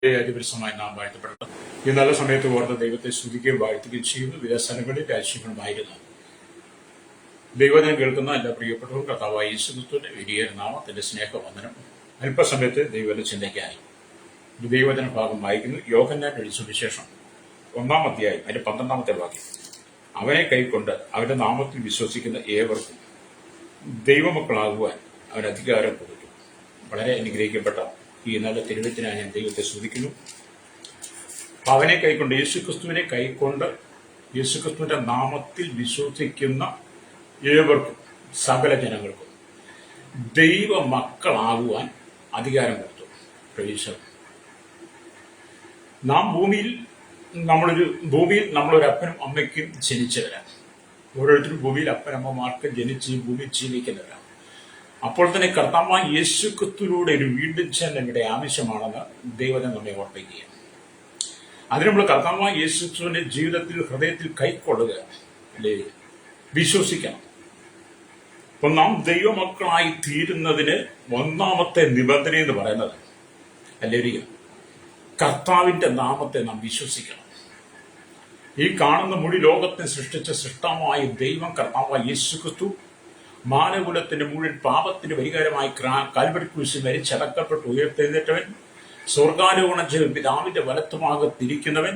അതിപരിസമായി നാം വാഴ്ത്തപ്പെടുന്നു. ഈ നല്ല സമയത്ത് ഓർത്ത് ദൈവത്തെ സ്തുതിക്കുകയും വാഴ്ത്തുകയും ചെയ്യുന്നു. വിവിധ സ്ഥലങ്ങളിൽ രാജ്യങ്ങളുമായിരുന്നു ദൈവജനം കേൾക്കുന്ന എല്ലാ പ്രിയപ്പെട്ടവരും കർത്താവായ യേശുക്രിസ്തുവിന്റെ വലിയ നാമത്തിന്റെ സ്നേഹവന്ദനം. അല്പസമയത്ത് ദൈവത്തെ ചിന്തയ്ക്കായി ദൈവജന ഭാഗം വായിക്കുന്നു. യോഹന്നാൻ എഴുതിയ സുവിശേഷം 1-ാം അധ്യായം അതിന്റെ 12-ാമത്തെ വാക്യം. അവനെ കൈക്കൊണ്ട് അവന്റെ നാമത്തിൽ വിശ്വസിക്കുന്ന ഏവർക്കും ദൈവമക്കളാകുവാൻ അവൻ അധികാരം കൊടുത്തു. വളരെ അനുഗ്രഹിക്കപ്പെട്ട ഈ നല്ല തിരുവചനായി ഞാൻ ദൈവത്തെ സ്തുതിക്കുന്നു. അവനെ കൈക്കൊണ്ട് യേശുക്രിസ്തുവിനെ കൈക്കൊണ്ട് യേശുക്രിസ്തുവിന്റെ നാമത്തിൽ വിശ്വസിക്കുന്ന ഏവർക്കും സകല ജനങ്ങൾക്കും ദൈവ മക്കളാകുവാൻ അധികാരം കൊടുത്തു. പ്രൈസ്. നാം ഭൂമിയിൽ നമ്മളൊരു അപ്പനും അമ്മയ്ക്കും ജനിച്ചവരാണ്. ഓരോരുത്തരും ഭൂമിയിൽ അപ്പനമ്മമാർക്ക് ജനിച്ച് ഈ ഭൂമിയിൽ ജീവിക്കുന്നവരാണ്. അപ്പോൾ തന്നെ കർത്താവായ യേശുക്രിസ്തുവിലൂടെ ഒരു വീണ്ടും ജനനം ഇവിടെ ആവശ്യമാണെന്ന് ദൈവം നമ്മെ ഓർപ്പിക്കുകയാണ്. അതിന് നമ്മൾ കർത്താവായ യേശുക്രിസ്തുവിന്റെ ജീവിതത്തിൽ ഹൃദയത്തിൽ കൈക്കൊള്ളുക, അല്ലേ, വിശ്വസിക്കണം. അപ്പൊ നാം ദൈവമക്കളായി തീരുന്നതിന് ഒന്നാമത്തെ നിബന്ധന എന്ന് പറയുന്നത്, അല്ലേ, കർത്താവിന്റെ നാമത്തെ നാം വിശ്വസിക്കണം. ഈ കാണുന്ന മുഴു ലോകത്തെ സൃഷ്ടിച്ച സൃഷ്ടാവായ ദൈവം കർത്താവായ യേശുക്രിസ്തു മാനകുലത്തിന്റെ മുഴുവൻ പാപത്തിന് പരിഹാരമായി കാൽവരി ക്രൂശിൽ മരിച്ചടക്കപ്പെട്ട് ഉയർത്തെഴുന്നേറ്റവൻ, സ്വർഗാരോഹണം ചെയ്ത് പിതാവിന്റെ വലത്തുഭാഗത്തിരിക്കുന്നവൻ,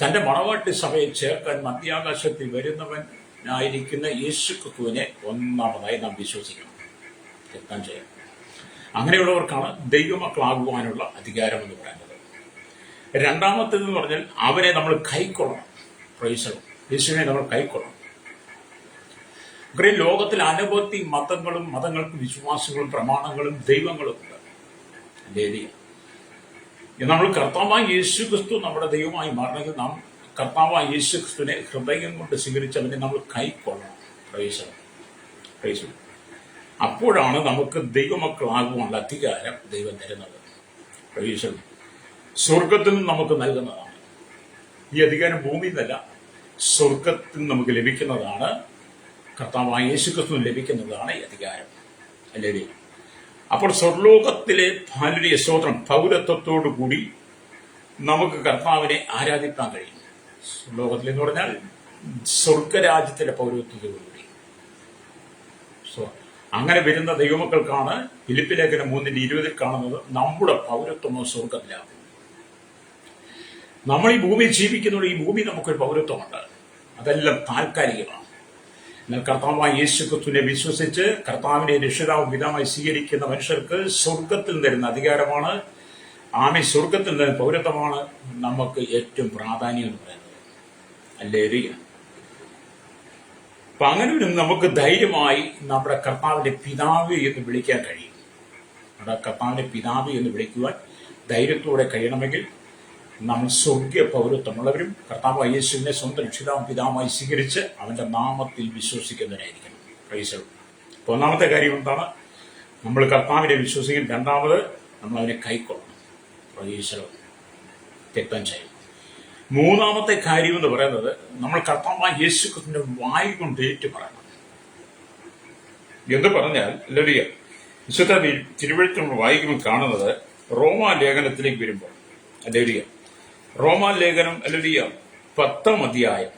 തന്റെ മണവാട്ടി സഭയെ ചേർക്കാൻ മധ്യാകാശത്തിൽ വരുന്നവനായിരിക്കുന്ന യേശുക്രിസ്തുവിനെ ഒന്നാമതായി നാം വിശ്വസിക്കണം, എത്താൻ ചെയ്യണം. അങ്ങനെയുള്ളവർക്കാണ് ദൈവമക്കളാകുവാനുള്ള അധികാരം എന്ന് പറയുന്നത്. രണ്ടാമത്തേതെന്ന് പറഞ്ഞാൽ അവരെ നമ്മൾ കൈക്കൊള്ളണം. പ്രൈസ്. യേശുവിനെ നമ്മൾ കൈക്കൊള്ളണം. ലോകത്തിൽ അനവധി മതങ്ങൾക്ക് വിശ്വാസങ്ങളും പ്രമാണങ്ങളും ദൈവങ്ങളും ഉണ്ട്. നമ്മൾ കർത്താവായ യേശുക്രിസ്തു നമ്മുടെ ദൈവമായി മാറണമെങ്കിൽ നാം കർത്താവായ യേശുക്രിസ്തുവിനെ ഹൃദയം കൊണ്ട് സ്വീകരിച്ചവനെ നമ്മൾ കൈക്കൊള്ളണം. പ്രൈസ്. അപ്പോഴാണ് നമുക്ക് ദൈവമക്കളാകുവാനുള്ള അധികാരം ദൈവം തരുന്നത്. പ്രൈസ്. സ്വർഗത്തിൽ നിന്ന് നമുക്ക് നൽകുന്നതാണ് ഈ അധികാരം. ഭൂമിയിൽ നിന്നല്ല, സ്വർഗത്തിൽ നിന്ന് നമുക്ക് ലഭിക്കുന്നതാണ്. കർത്താവായ യേശുക്രിസ്തുവിന് ലഭിക്കുന്നതാണ് ഈ അധികാരം, അല്ലേ. അപ്പോൾ സ്വർലോകത്തിലെ ഭാര്യ സ്തോത്രം പൗരത്വത്തോടു കൂടി നമുക്ക് കർത്താവിനെ ആരാധിക്കാൻ കഴിയും. സ്വർലോകത്തിൽ എന്ന് പറഞ്ഞാൽ സ്വർഗരാജ്യത്തിലെ പൗരത്വത്തോടുകൂടി. അങ്ങനെ വരുന്ന ദൈവമക്കൾക്കാണ് ഫിലിപ്പി ലേഖനം 3:20 കാണുന്നത്, നമ്മുടെ പൗരത്വമോ സ്വർഗത്തിലാണ്. നമ്മൾ ഈ ഭൂമിയിൽ ജീവിക്കുന്നുണ്ട്. ഈ ഭൂമി നമുക്കൊരു പൗരത്വമുണ്ട്. അതെല്ലാം താൽക്കാലികമാണ്. എന്നാൽ കർത്താവായ യേശുക്രിസ്തുവിനെ വിശ്വസിച്ച് കർത്താവിനെ രക്ഷിതാവും പിതാവായി സ്വീകരിക്കുന്ന മനുഷ്യർക്ക് സ്വർഗത്തിൽ തരുന്ന അധികാരമാണ്, ആമേ, സ്വർഗത്തിൽ തരുന്ന പൗരത്വമാണ് നമുക്ക് ഏറ്റവും പ്രാധാന്യം എന്ന് പറയുന്നത്, അല്ലേ. അപ്പൊ അങ്ങനെ നമുക്ക് ധൈര്യമായി നമ്മുടെ കർത്താവിന്റെ പിതാവ് എന്ന് വിളിക്കാൻ കഴിയും. നമ്മുടെ കർത്താവിന്റെ പിതാവ് എന്ന് വിളിക്കുവാൻ ധൈര്യത്തോടെ കഴിയണമെങ്കിൽ നമ്മൾ സ്വർഗീയ പൗരത്വമുള്ളവരും കർത്താവായ യേശുവിനെ സ്വന്തം രക്ഷിതാവും പിതാവുമായി സ്വീകരിച്ച് അവന്റെ നാമത്തിൽ വിശ്വസിക്കുന്നവരായിരിക്കണം. പ്രൈസ്. അപ്പോൾ ഒന്നാമത്തെ കാര്യം എന്താണ്? നമ്മൾ കർത്താവിനെ വിശ്വസിക്കും. രണ്ടാമത് നമ്മൾ അവനെ കൈക്കൊള്ളണം. പ്രൈസ്. തെറ്റാൻ ചെയ്യും. മൂന്നാമത്തെ കാര്യം എന്ന് പറയുന്നത്, നമ്മൾ കർത്താവായ യേശുക്രിസ്തുവിന്റെ വായ് കൊണ്ട് ഏറ്റു പറയണം. എന്ന് പറഞ്ഞാൽ വിശുദ്ധ തിരുവെഴുത്ത് നമ്മൾ വായിക്കുമ്പോൾ കാണുന്നത് റോമാ ലേഖനത്തിലേക്ക് വരുമ്പോൾ, അല്ലേരിയ, റോമാ ലേഖനം 10-ാം അധ്യായം,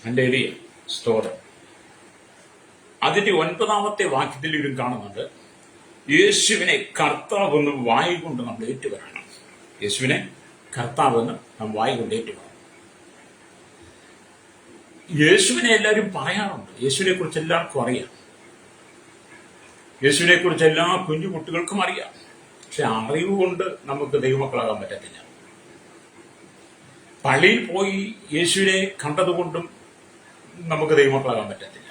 അല്ലേരിയ, സ്തോത്രം, അതിന്റെ 9-ാമത്തെ വാക്യത്തിൽ ഇവരും കാണുന്നുണ്ട്, യേശുവിനെ കർത്താവെന്ന് വായ് കൊണ്ട് നമ്മൾ ഏറ്റുപറയണം. യേശുവിനെ കർത്താവെന്ന് നാം വായ് കൊണ്ട് ഏറ്റുപറയണം. യേശുവിനെ എല്ലാവരും പറയാറുണ്ട്. യേശുവിനെ കുറിച്ച് എല്ലാവർക്കും അറിയാം. യേശുവിനെ കുറിച്ച് എല്ലാ കുഞ്ഞു കുട്ടികൾക്കും അറിയാം. പക്ഷെ അറിവ് കൊണ്ട് നമുക്ക് ദൈവമക്കളാകാൻ പറ്റത്തില്ല. പള്ളിയിൽ പോയി യേശുവിനെ കണ്ടതുകൊണ്ടും നമുക്ക് ദൈവമക്കളാകാൻ പറ്റത്തില്ല.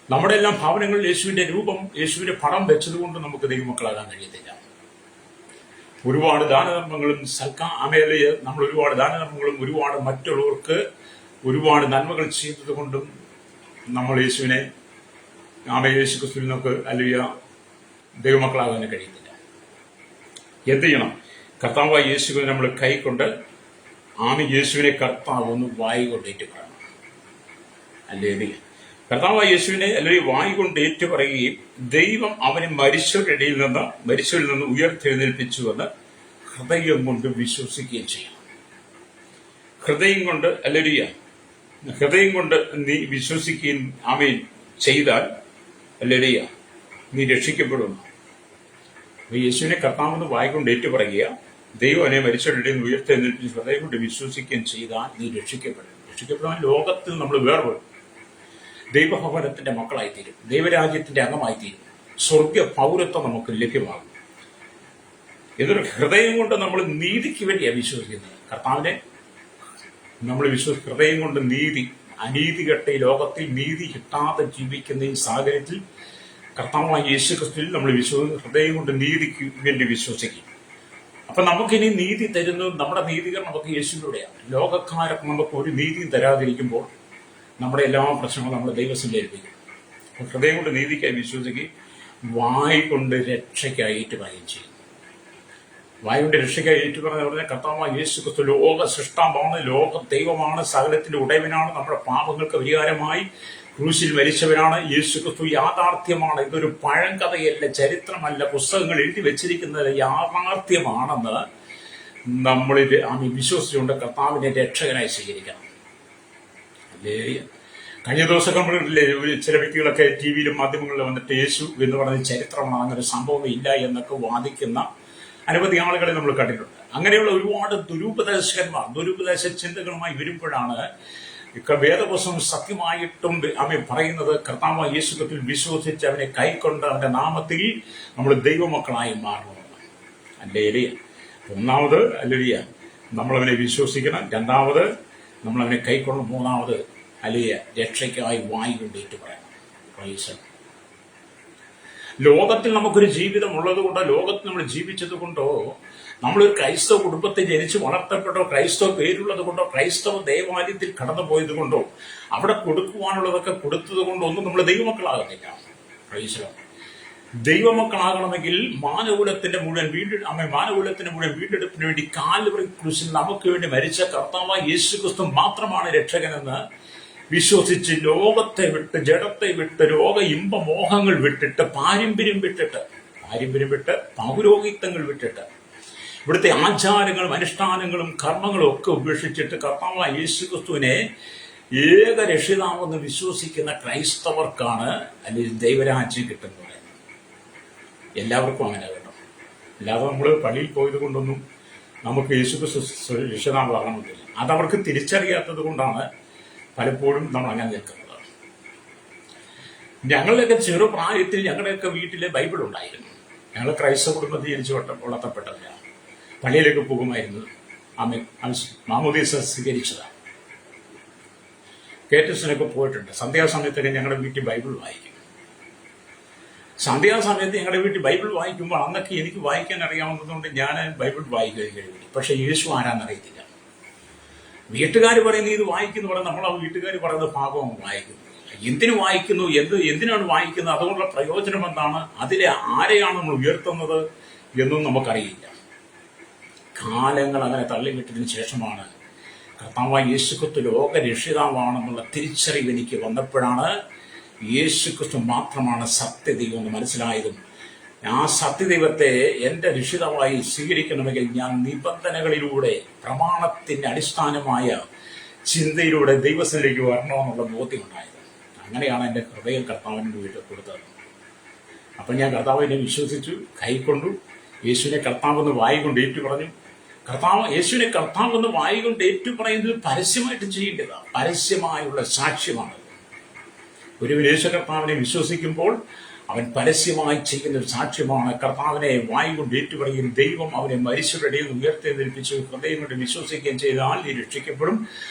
നമ്മുടെ എല്ലാം ഭാവനങ്ങളിൽ യേശുവിന്റെ രൂപം, യേശുവിന്റെ പടം വെച്ചതുകൊണ്ട് നമുക്ക് ദൈവമക്കളാകാൻ കഴിയത്തില്ല. ഒരുപാട് ദാനധർമ്മങ്ങളും നമ്മൾ ഒരുപാട് ദാനധർമ്മങ്ങളും ഒരുപാട് മറ്റുള്ളവർക്ക് ഒരുപാട് നന്മകൾ ചെയ്തത് കൊണ്ടും നമ്മൾ യേശുവിനെ യേശുക്രിസ്തുവിൽ നമുക്ക് അല്ലെങ്കിൽ ദൈവമക്കളാകാൻ കഴിയത്തില്ല. എന്ത് ചെയ്യണം? കർത്താവായ യേശുവിനെ നമ്മൾ കൈക്കൊണ്ട് യേശുവിനെ കർത്താവ് ഒന്ന് വായ് കൊണ്ട് ഏറ്റു പറയണം, അല്ലേ. കർത്താവായ യേശുവിനെ അല്ലെങ്കിൽ വായ് കൊണ്ട് ഏറ്റു പറയുകയും ദൈവം അവനെ മരിച്ചവരിൽ നിന്ന് ഉയർത്തെഴുന്നേൽപ്പിച്ചുവെന്ന് ഹൃദയം കൊണ്ട് വിശ്വസിക്കുകയും ചെയ്യണം. ഹൃദയം കൊണ്ട് ഹല്ലേലൂയ, ഹൃദയം കൊണ്ട് നീ വിശ്വസിക്കുകയും ആമേൻ ചെയ്താൽ ഹല്ലേലൂയ നീ രക്ഷിക്കപ്പെടുന്നു. യേശുവിനെ കർത്താവെന്ന് വായിക്കൊണ്ട് ഏറ്റുപറയുക, ദൈവം അവനെ മരിച്ചവരുടെ ഉയർത്തെഴുന്നേൽപ്പിച്ച് ഹൃദയം കൊണ്ട് വിശ്വസിക്കുകയും ചെയ്താൽ നീ രക്ഷിക്കപ്പെടും. രക്ഷിക്കപ്പെടാൻ ലോകത്തിൽ നമ്മൾ വേർപെടും. ദൈവഭവനത്തിന്റെ മക്കളായിത്തീരും, ദൈവരാജ്യത്തിന്റെ അംഗമായിത്തീരും, സ്വർഗ പൗരത്വം നമുക്ക് ലഭ്യമാകും. ഇതൊരു ഹൃദയം കൊണ്ട് നമ്മൾ നീതിക്ക് വേണ്ടിയാണ് വിശ്വസിക്കുന്നത്. കർത്താവിനെ നമ്മൾ ഹൃദയം കൊണ്ട് നീതി, അനീതി കെട്ട ഈ ലോകത്തിൽ നീതി കിട്ടാതെ ജീവിക്കുന്ന ഈ സാഹചര്യത്തിൽ കർത്താവായ യേശു ക്രിസ്തുവിൽ നമ്മൾ ഹൃദയം കൊണ്ട് നീതിക്ക് വേണ്ടി വിശ്വസിക്കും. അപ്പൊ നമുക്കിനി നീതി തരുന്നത് നമ്മുടെ നീതികൾ നമുക്ക് യേശുവിലൂടെയാണ്. ലോകക്കാരൊക്കെ നമുക്ക് ഒരു നീതിയും തരാതിരിക്കുമ്പോൾ നമ്മുടെ എല്ലാ പ്രശ്നങ്ങളും നമ്മൾ ദൈവത്തിന്റെ ഏൽപ്പിക്കും. ഹൃദയം കൊണ്ട് നീതിക്കായി വിശ്വസിക്കുകയും വായ് കൊണ്ട് രക്ഷയ്ക്കായി ഏറ്റുപറയുകയും ചെയ്യും. വായ് കൊണ്ട് രക്ഷയ്ക്കായി ഏറ്റുപറഞ്ഞ കർത്താവായ യേശു ക്രിസ്തു ലോക സൃഷ്ടാവാണ്, ലോക ദൈവമാണ്, സകലത്തിന്റെ ഉടയവനാണ്, നമ്മുടെ പാപങ്ങൾക്ക് പരിഹാരമായി ക്രൂശിൽ മരിച്ചവനാണ്. യേശു ക്രിസ്തു യാഥാർത്ഥ്യമാണ്. ഇതൊരു പഴങ്കഥയല്ല, ചരിത്രമല്ല, പുസ്തകങ്ങൾ എഴുതി വെച്ചിരിക്കുന്നത് യാഥാർത്ഥ്യമാണെന്ന് നമ്മൾ വിശ്വസിച്ചുകൊണ്ട് കർത്താവിനെ രക്ഷകനായി സ്വീകരിക്കണം. അല്ലേ? കഴിഞ്ഞ ദിവസമൊക്കെ നമ്മളില്ലേ ചില വ്യക്തികളൊക്കെ ടി വിയിലും മാധ്യമങ്ങളിലും വന്നിട്ട് യേശു എന്ന് പറയുന്ന ചരിത്രമാണ്, അങ്ങനെ സംഭവം ഇല്ല എന്നൊക്കെ വാദിക്കുന്ന അനവധി ആളുകളെ നമ്മൾ കണ്ടിട്ടുണ്ട്. അങ്ങനെയുള്ള ഒരുപാട് ദുരുപദേശകന്മാർ ദുരുപദേശ ചിന്തകളുമായി വരുമ്പോഴാണ് വേദപുസ്തകം സത്യമായിട്ടും അവൻ പറയുന്നത് കർത്താവായ യേശു ക്രിസ്തുവിൽ വിശ്വസിച്ച് അവനെ കൈക്കൊണ്ട് അവന്റെ നാമത്തിൽ നമ്മൾ ദൈവമക്കളായി മാറണമെന്ന്. അല്ലേ? ഒന്നാമത് അല്ലേലിയ നമ്മളവനെ വിശ്വസിക്കണം, രണ്ടാമത് നമ്മളവനെ കൈക്കൊണ്ട്, മൂന്നാമത് അല്ലേയ രക്ഷയ്ക്കായി വായ് കൊണ്ട് ഏറ്റുപറയണം. ലോകത്തിൽ നമുക്കൊരു ജീവിതം ഉള്ളത് കൊണ്ടോ ലോകത്തിൽ നമ്മൾ ജീവിച്ചത് കൊണ്ടോ നമ്മളൊരു ക്രൈസ്തവ കുടുംബത്തിൽ ജനിച്ച് വളർത്തപ്പെട്ടോ ക്രൈസ്തവ പേരുള്ളത് കൊണ്ടോ ക്രൈസ്തവ ദേവാലയത്തിൽ കടന്നുപോയത് കൊണ്ടോ അവിടെ കൊടുക്കുവാനുള്ളതൊക്കെ കൊടുത്തത് കൊണ്ടോ ഒന്നും നമ്മൾ ദൈവമക്കളാകുന്നില്ല. ദൈവമക്കളാകണമെങ്കിൽ മാനകുലത്തിന്റെ മുഴുവൻ വീണ്ടെടുപ്പിന് വേണ്ടി കാൽവറി ക്രൂശിൽ നമുക്ക് വേണ്ടി മരിച്ച കർത്താവായ യേശു ക്രിസ്തു മാത്രമാണ് രക്ഷകനെന്ന് വിശ്വസിച്ച് ലോകത്തെ വിട്ട്, ജഡത്തെ വിട്ട്, രോഗ ഇമ്പ മോഹങ്ങൾ വിട്ടിട്ട്, പാരമ്പര്യം വിട്ട്, പൗരോഹിത്യങ്ങൾ വിട്ടിട്ട്, ഇവിടുത്തെ ആചാരങ്ങളും അനുഷ്ഠാനങ്ങളും കർമ്മങ്ങളും ഒക്കെ ഉപേക്ഷിച്ചിട്ട് കർത്താവായ യേശു ക്രിസ്തുവിനെ ഏക രക്ഷിതാവെന്ന് വിശ്വസിക്കുന്ന ക്രൈസ്തവർക്കാണ് അല്ലെങ്കിൽ ദൈവരാജ്യം കിട്ടുന്നത്. എല്ലാവർക്കും അങ്ങനെ കേട്ടോ. അല്ലാതെ നമ്മൾ പള്ളിയിൽ പോയത് കൊണ്ടൊന്നും നമുക്ക് യേശു ക്രിസ്തു രക്ഷിതാവാകണമെന്നില്ല. അതവർക്ക് തിരിച്ചറിയാത്തത് കൊണ്ടാണ് പലപ്പോഴും നമ്മൾ അങ്ങനെ നിൽക്കുന്നത്. ഞങ്ങളുടെയൊക്കെ ചെറുപ്രായത്തിൽ ഞങ്ങളുടെയൊക്കെ വീട്ടില് ബൈബിൾ ഉണ്ടായിരുന്നു. ഞങ്ങൾ ക്രൈസ്തവ കുടുംബത്തിൽ ജനിച്ച് വളർത്തപ്പെട്ടവരാണ്. പള്ളിയിലേക്ക് പോകുമായിരുന്നു. മാമോദീസ സ്വീകരിച്ചതാണ്. കേറ്റസിനൊക്കെ പോയിട്ടുണ്ട്. സന്ധ്യാസമയത്തൊക്കെ ഞങ്ങളുടെ വീട്ടിൽ ബൈബിൾ വായിക്കും. സന്ധ്യാസമയത്ത് ഞങ്ങളുടെ വീട്ടിൽ ബൈബിൾ വായിക്കുമ്പോൾ അന്നൊക്കെ എനിക്ക് വായിക്കാൻ അറിയാവുന്നതുകൊണ്ട് ഞാൻ ബൈബിൾ വായിക്കുകയും കഴിയും. പക്ഷെ യേശു ആരാന്നറിയത്തില്ല. വീട്ടുകാർ പറയുന്നത് ഇത് വായിക്കുന്നു പറഞ്ഞാൽ നമ്മൾ ആ വീട്ടുകാർ പറയുന്ന ഭാഗം വായിക്കുന്നു. എന്തിനു വായിക്കുന്നു, എന്തിനാണ് വായിക്കുന്നത്, അതുകൊണ്ടുള്ള പ്രയോജനം എന്താണ്, അതിലെ ആരെയാണ് നമ്മൾ ഉയർത്തുന്നത് എന്നും നമുക്കറിയില്ല. കാലങ്ങൾ അങ്ങനെ തള്ളിവിട്ടതിന് ശേഷമാണ് കർത്താവായ യേശുക്രിസ്തു ലോക രക്ഷിതാവാണെന്നുള്ള തിരിച്ചറിവ് എനിക്ക് വന്നപ്പോഴാണ് യേശുക്രിസ്തു മാത്രമാണ് സത്യദൈവം എന്ന് മനസ്സിലായതും ആ സത്യദൈവത്തെ എന്റെ രക്ഷിതാവായി സ്വീകരിക്കണമെങ്കിൽ ഞാൻ നിബന്ധനകളിലൂടെ പ്രമാണത്തിന്റെ അടിസ്ഥാനമായ ചിന്തയിലൂടെ ദൈവത്തിലേക്ക് വരണമെന്നുള്ള ബോധ്യമുണ്ടായത്. അങ്ങനെയാണ് എൻ്റെ ഹൃദയം കർത്താവിൻ്റെ വീട്ടിൽ കൊടുത്തത്. അപ്പം ഞാൻ കർത്താവിനെ വിശ്വസിച്ചു, കൈക്കൊണ്ടു. യേശുവിനെ കർത്താവെന്ന് വായി കൊണ്ട് ഏറ്റുപറഞ്ഞു. യേശുവിനെ കർത്താവെന്ന് വായി കൊണ്ട് ഏറ്റുപറയുന്നത് പരസ്യമായിട്ട് ചെയ്യേണ്ടതാണ്. പരസ്യമായുള്ള സാക്ഷ്യമാണ്. ഒരു യേശു കർത്താവിനെ വിശ്വസിക്കുമ്പോൾ അവൻ പരസ്യമായി ചെയ്യുന്ന ഒരു സാക്ഷ്യമാണ്. കർത്താവിനെ വായി കൊണ്ട് ഏറ്റുപറയുകയും ദൈവം അവനെ മരിച്ചവരുടെ ഉയർത്തെഴുന്നേൽപ്പിച്ചു ഹൃദയം കൊണ്ട് വിശ്വസിക്കുകയും ചെയ്താൽ നീ രക്ഷിക്കപ്പെടും.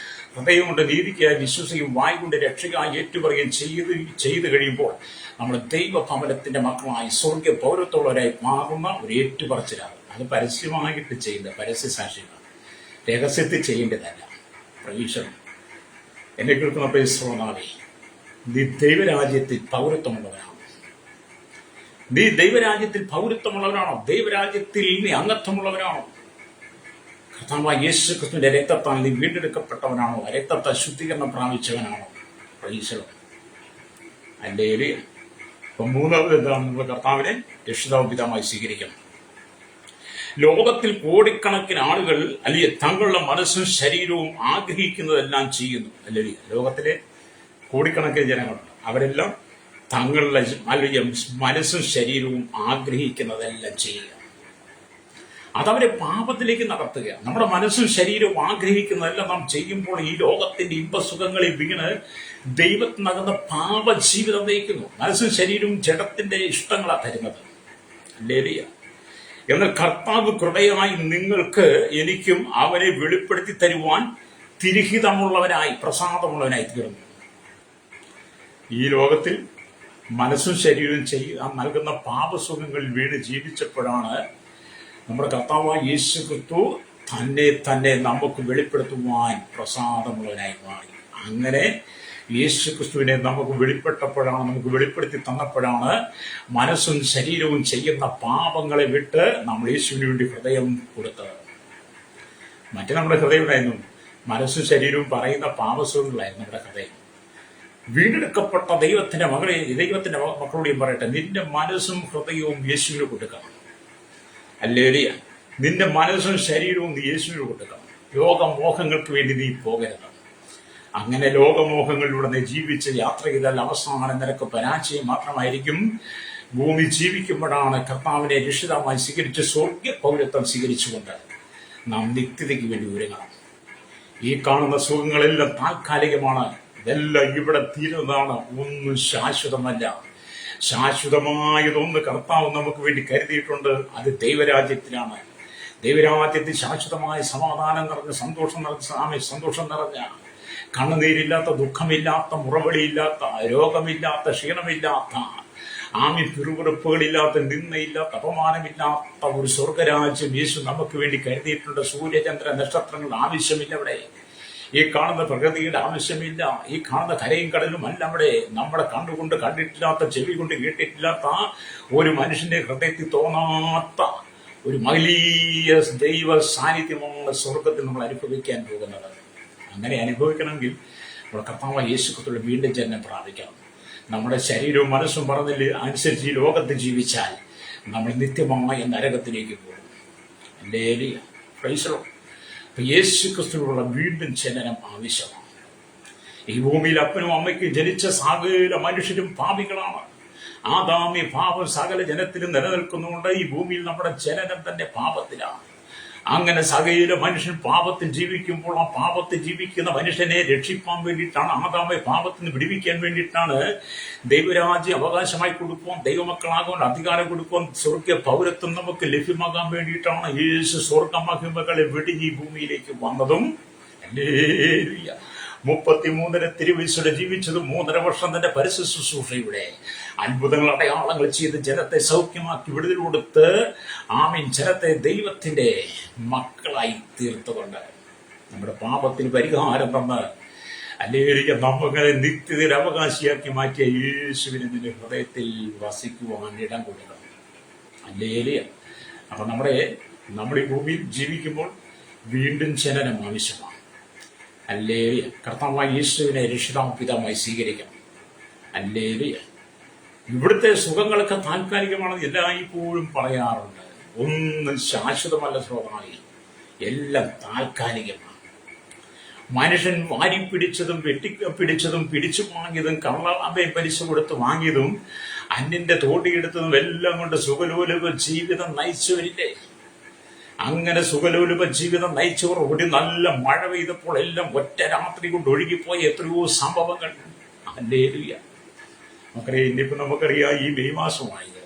ഹൃദയം കൊണ്ട് നീതിക്കായി വിശ്വസിക്കുകയും വായി കൊണ്ട് രക്ഷയ്ക്കായി ഏറ്റുപറയുകയും ചെയ്തു കഴിയുമ്പോൾ നമ്മൾ ദൈവഭവനത്തിന്റെ മക്കളായി സ്വർഗ്ഗ പൗരത്വമുള്ളവരായി മാറുന്ന ഒരു ഏറ്റുപറച്ചിലാണ്. അത് പരസ്യമായിട്ട് ചെയ്യേണ്ട പരസ്യ സാക്ഷ്യമാണ്, രഹസ്യത്തിൽ ചെയ്യേണ്ടതല്ല. പ്രവീക്ഷണം എന്നെ കേൾക്കുന്ന പ്രേസ്തവനാവേ, നീ ദൈവരാജ്യത്തിൽ പൗരത്വമുള്ളവരാണ്. നീ ദൈവരാജ്യത്തിൽ പൗരത്വമുള്ളവരാണോ? ദൈവരാജ്യത്തിൽ നീ അംഗത്വമുള്ളവരാണോ? കർത്താവായ യേശു ക്രിസ്തുവിന്റെ രക്തത്താൽ നീ വീണ്ടെടുക്കപ്പെട്ടവനാണോ? രക്തത്താൽ ശുദ്ധീകരണം പ്രാപിച്ചവനാണോ? പ്രവീക്ഷണം അല്ലേ? അപ്പൊ മൂന്നാമത് എന്താണ്? നമ്മൾ കർത്താവിനെ രക്ഷിതാവ് പിതാവായി സ്വീകരിക്കണം. ലോകത്തിൽ കോടിക്കണക്കിന് ആളുകൾ അല്ലെങ്കിൽ തങ്ങളുടെ മനസ്സും ശരീരവും ആഗ്രഹിക്കുന്നതെല്ലാം ചെയ്യുന്നു. അല്ലെങ്കിൽ ലോകത്തിലെ കോടിക്കണക്കിന് ജനങ്ങളുണ്ട്, അവരെല്ലാം തങ്ങളുടെ അല്ലെങ്കിൽ മനസ്സും ശരീരവും ആഗ്രഹിക്കുന്നതെല്ലാം ചെയ്യുക. അതവരെ പാപത്തിലേക്ക് നടത്തുകയാണ്. നമ്മുടെ മനസ്സും ശരീരവും ആഗ്രഹിക്കുന്നതെല്ലാം നാം ചെയ്യുമ്പോൾ ഈ ലോകത്തിന്റെ ഇമ്പസുഖങ്ങളിൽ വീണ് ദൈവത്തിനകന്ന പാപജീവിതം നയിക്കുന്നു. മനസ്സും ശരീരവും ജഡത്തിന്റെ ഇഷ്ടങ്ങളാണ് തരുന്നത്. ലേലിയ. എന്നാൽ കർത്താവ് കൃപയായി നിങ്ങൾക്ക് എനിക്കും അവനെ വെളിപ്പെടുത്തി തരുവാൻ തിരുഹിതമുള്ളവനായി പ്രസാദമുള്ളവനായി തീർന്നു. ഈ ലോകത്തിൽ മനസ്സും ശരീരവും നൽകുന്ന പാപസുഖങ്ങളിൽ വീണ് ജീവിച്ചപ്പോഴാണ് നമ്മുടെ കർത്താവായ യേശു ക്രിസ്തു തന്നെ നമുക്ക് വെളിപ്പെടുത്തുവാൻ പ്രസാദമുള്ളവനായി മാറി. അങ്ങനെ യേശു ക്രിസ്തുവിനെ നമുക്ക് നമുക്ക് വെളിപ്പെടുത്തി തന്നപ്പോഴാണ് മനസ്സും ശരീരവും ചെയ്യുന്ന പാപങ്ങളെ വിട്ട് നമ്മൾ യേശുവിന് വേണ്ടി ഹൃദയം കൊടുത്തത്. മറ്റു നമ്മുടെ ഹൃദയമായിരുന്നു മനസ്സും ശരീരവും പറയുന്ന പാപസുഖങ്ങളായിരുന്നു നമ്മുടെ ഹൃദയം. വീണ്ടെടുക്കപ്പെട്ട ദൈവത്തിന്റെ മക്കളോടെയും പറയട്ടെ, നിന്റെ മനസ്സും ഹൃദയവും യേശുവിന് കൊടുക്കണം. ഹല്ലേലൂയ. നിന്റെ മനസ്സും ശരീരവും നീ യേശുവിന് കൊടുക്കണം. ലോകമോഹങ്ങൾക്ക് വേണ്ടി നീ പോകരുത്. അങ്ങനെ ലോകമോഹങ്ങളിലൂടെ നീ ജീവിച്ച് യാത്ര ചെയ്താൽ അവസാനം നിനക്ക് പരാജയം മാത്രമായിരിക്കും. ഭൂമി ജീവിക്കുമ്പോഴാണ് കർത്താവിനെ രക്ഷിതാമായി സ്വീകരിച്ച് സ്വർഗ്ഗ പൗരത്വം സ്വീകരിച്ചുകൊണ്ട് നാം നിത്യതയ്ക്ക് വേണ്ടി ഒരുങ്ങണം. ഈ കാണുന്ന സുഖങ്ങളെല്ലാം താൽക്കാലികമാണ്. ഇതെല്ലാം ഇവിടെ തീരുന്നതാണ്. ഒന്നും ശാശ്വതമല്ല. ശാശ്വതമായതൊന്ന് കർത്താവ് നമുക്ക് വേണ്ടി കരുതിയിട്ടുണ്ട്. അത് ദൈവരാജ്യത്തിലാണ്. ദൈവരാജ്യത്തിൽ ശാശ്വതമായ സമാധാനം നിറഞ്ഞ സന്തോഷം നിറഞ്ഞ കണ്ണുനീരില്ലാത്ത, ദുഃഖമില്ലാത്ത, മുറവിളിയില്ലാത്ത, രോഗമില്ലാത്ത, ക്ഷീണമില്ലാത്ത, പിറുപിറുപ്പുകളില്ലാത്ത, നിന്ദയില്ലാത്ത, അപമാനമില്ലാത്ത ഒരു സ്വർഗരാജ്യം യേശു നമുക്ക് വേണ്ടി കരുതിയിട്ടുണ്ട്. സൂര്യചന്ദ്ര നക്ഷത്രങ്ങൾ ആവശ്യമില്ല അവിടെ. ഈ കാണുന്ന പ്രകൃതിയുടെ ആവശ്യമില്ല. ഈ കാണുന്ന കരയും കടലും അല്ല അവിടെ. നമ്മുടെ കണ്ണുകൊണ്ട് കണ്ടിട്ടില്ലാത്ത, ചെവി കൊണ്ട് കേട്ടിട്ടില്ലാത്ത, ഒരു മനുഷ്യന്റെ ഹൃദയത്തിൽ തോന്നാത്ത ഒരു വലിയ ദൈവ സാന്നിധ്യമാണ് സ്വർഗത്തിൽ നമ്മൾ അനുഭവിക്കാൻ പോകുന്നത്. അങ്ങനെ അനുഭവിക്കണമെങ്കിൽ നമ്മുടെ കർത്താവായ യേശു ക്രിസ്തുവിന്റെ വീണ്ടും ജനനം പ്രാപിക്കണം. നമ്മുടെ ശരീരവും മനസ്സും പറഞ്ഞതിൽ അനുസരിച്ച് ഈ ലോകത്ത് ജീവിച്ചാൽ നമ്മൾ നിത്യമായ നരകത്തിലേക്ക് പോകും. Hallelujah. Praise the Lord. Yeshu ക്രിസ്തുവിനുള്ള വീണ്ടും ജനനം ആവശ്യമാണ്. ഈ ഭൂമിയിൽ അപ്പനും അമ്മയ്ക്കും ജനിച്ച സകല മനുഷ്യരും പാപികളാണ്. ആദാമി പാപം സകല ജനത്തിലും നിലനിൽക്കുന്നുണ്ട്. ഈ ഭൂമിയിൽ നമ്മുടെ ജനനം തന്നെ പാപത്തിലാണ്. അങ്ങനെ സകല മനുഷ്യൻ പാപത്തിൽ ജീവിക്കുമ്പോൾ ആ പാപത്തിൽ ജീവിക്കുന്ന മനുഷ്യനെ രക്ഷിപ്പാൻ വേണ്ടിയിട്ടാണ്, ആദാമെ പാപത്തിൽ നിന്ന് വിടുവിക്കാൻ വേണ്ടിയിട്ടാണ് ദൈവരാജ്യം അവകാശമായി കൊടുക്കുവാൻ, ദൈവമക്കളാകുവാൻ അധികാരം കൊടുക്കുവാൻ, സ്വർഗ പൗരത്വം നമുക്ക് ലഭ്യമാകാൻ വേണ്ടിയിട്ടാണ് യേശു സ്വർഗ മഹിമകളെ വെടിഞ്ഞ് ഈ ഭൂമിയിലേക്ക് വന്നതും. 33 തിരുവയസ്സോടെ ജീവിച്ചതും 3.5 വർഷം തന്റെ പരസ്യ ശുശ്രൂഷയുടെ അത്ഭുതങ്ങൾ, അടയാളങ്ങൾ ചെയ്ത് ജനത്തെ സൗഖ്യമാക്കി വിടുതൽ കൊടുത്ത് ജനത്തെ ദൈവത്തിന്റെ മക്കളായി തീർത്തുകൊണ്ട് നമ്മുടെ പാപത്തിന് പരിഹാരം തന്ന് അല്ലെങ്കിൽ നമ്മളെ നിത്യതയുടെ അവകാശിയാക്കി മാറ്റിയ യേശുവിനെ നിന്റെ ഹൃദയത്തിൽ വസിക്കുവാൻ ഇടം കൊടുക്കണം. ഹല്ലേലൂയ. അപ്പൊ നമ്മൾ ഈ ഭൂമിയിൽ ജീവിക്കുമ്പോൾ വീണ്ടും ജനനം ആവശ്യമാണ്. ഹല്ലേലൂയ. കർത്താവായ യേശുവിനെ രക്ഷിതാവും പിതാവുമായി സ്വീകരിക്കണം. ഹല്ലേലൂയ. ഇവിടുത്തെ സുഖങ്ങളൊക്കെ താൽക്കാലികമാണെന്ന് എല്ലായ്പ്പോഴും പറയാറുണ്ട്. ഒന്നും ശാശ്വതമല്ല ശ്രോതായി, എല്ലാം താൽക്കാലികമാണ്. മനുഷ്യൻ വാരിപ്പിടിച്ചതും വെട്ടിപ്പിടിച്ചതും പിടിച്ചു വാങ്ങിയതും കള്ളാമയെ പലിശ കൊടുത്ത് വാങ്ങിയതും അന്യന്റെ തോട്ടിയെടുത്തതും എല്ലാം കൊണ്ട് സുഖലോലുപ ജീവിതം നയിച്ചവരില്ലേ? അങ്ങനെ സുഖലോലുപ ജീവിതം നയിച്ചവർ ഒരു നല്ല മഴ പെയ്തപ്പോൾ എല്ലാം ഒറ്റ രാത്രി കൊണ്ട് ഒഴുകിപ്പോയ എത്രയോ സംഭവങ്ങൾ. ഹല്ലേലൂയ. നമുക്കറിയാം ഈ മെയ് മാസമായത്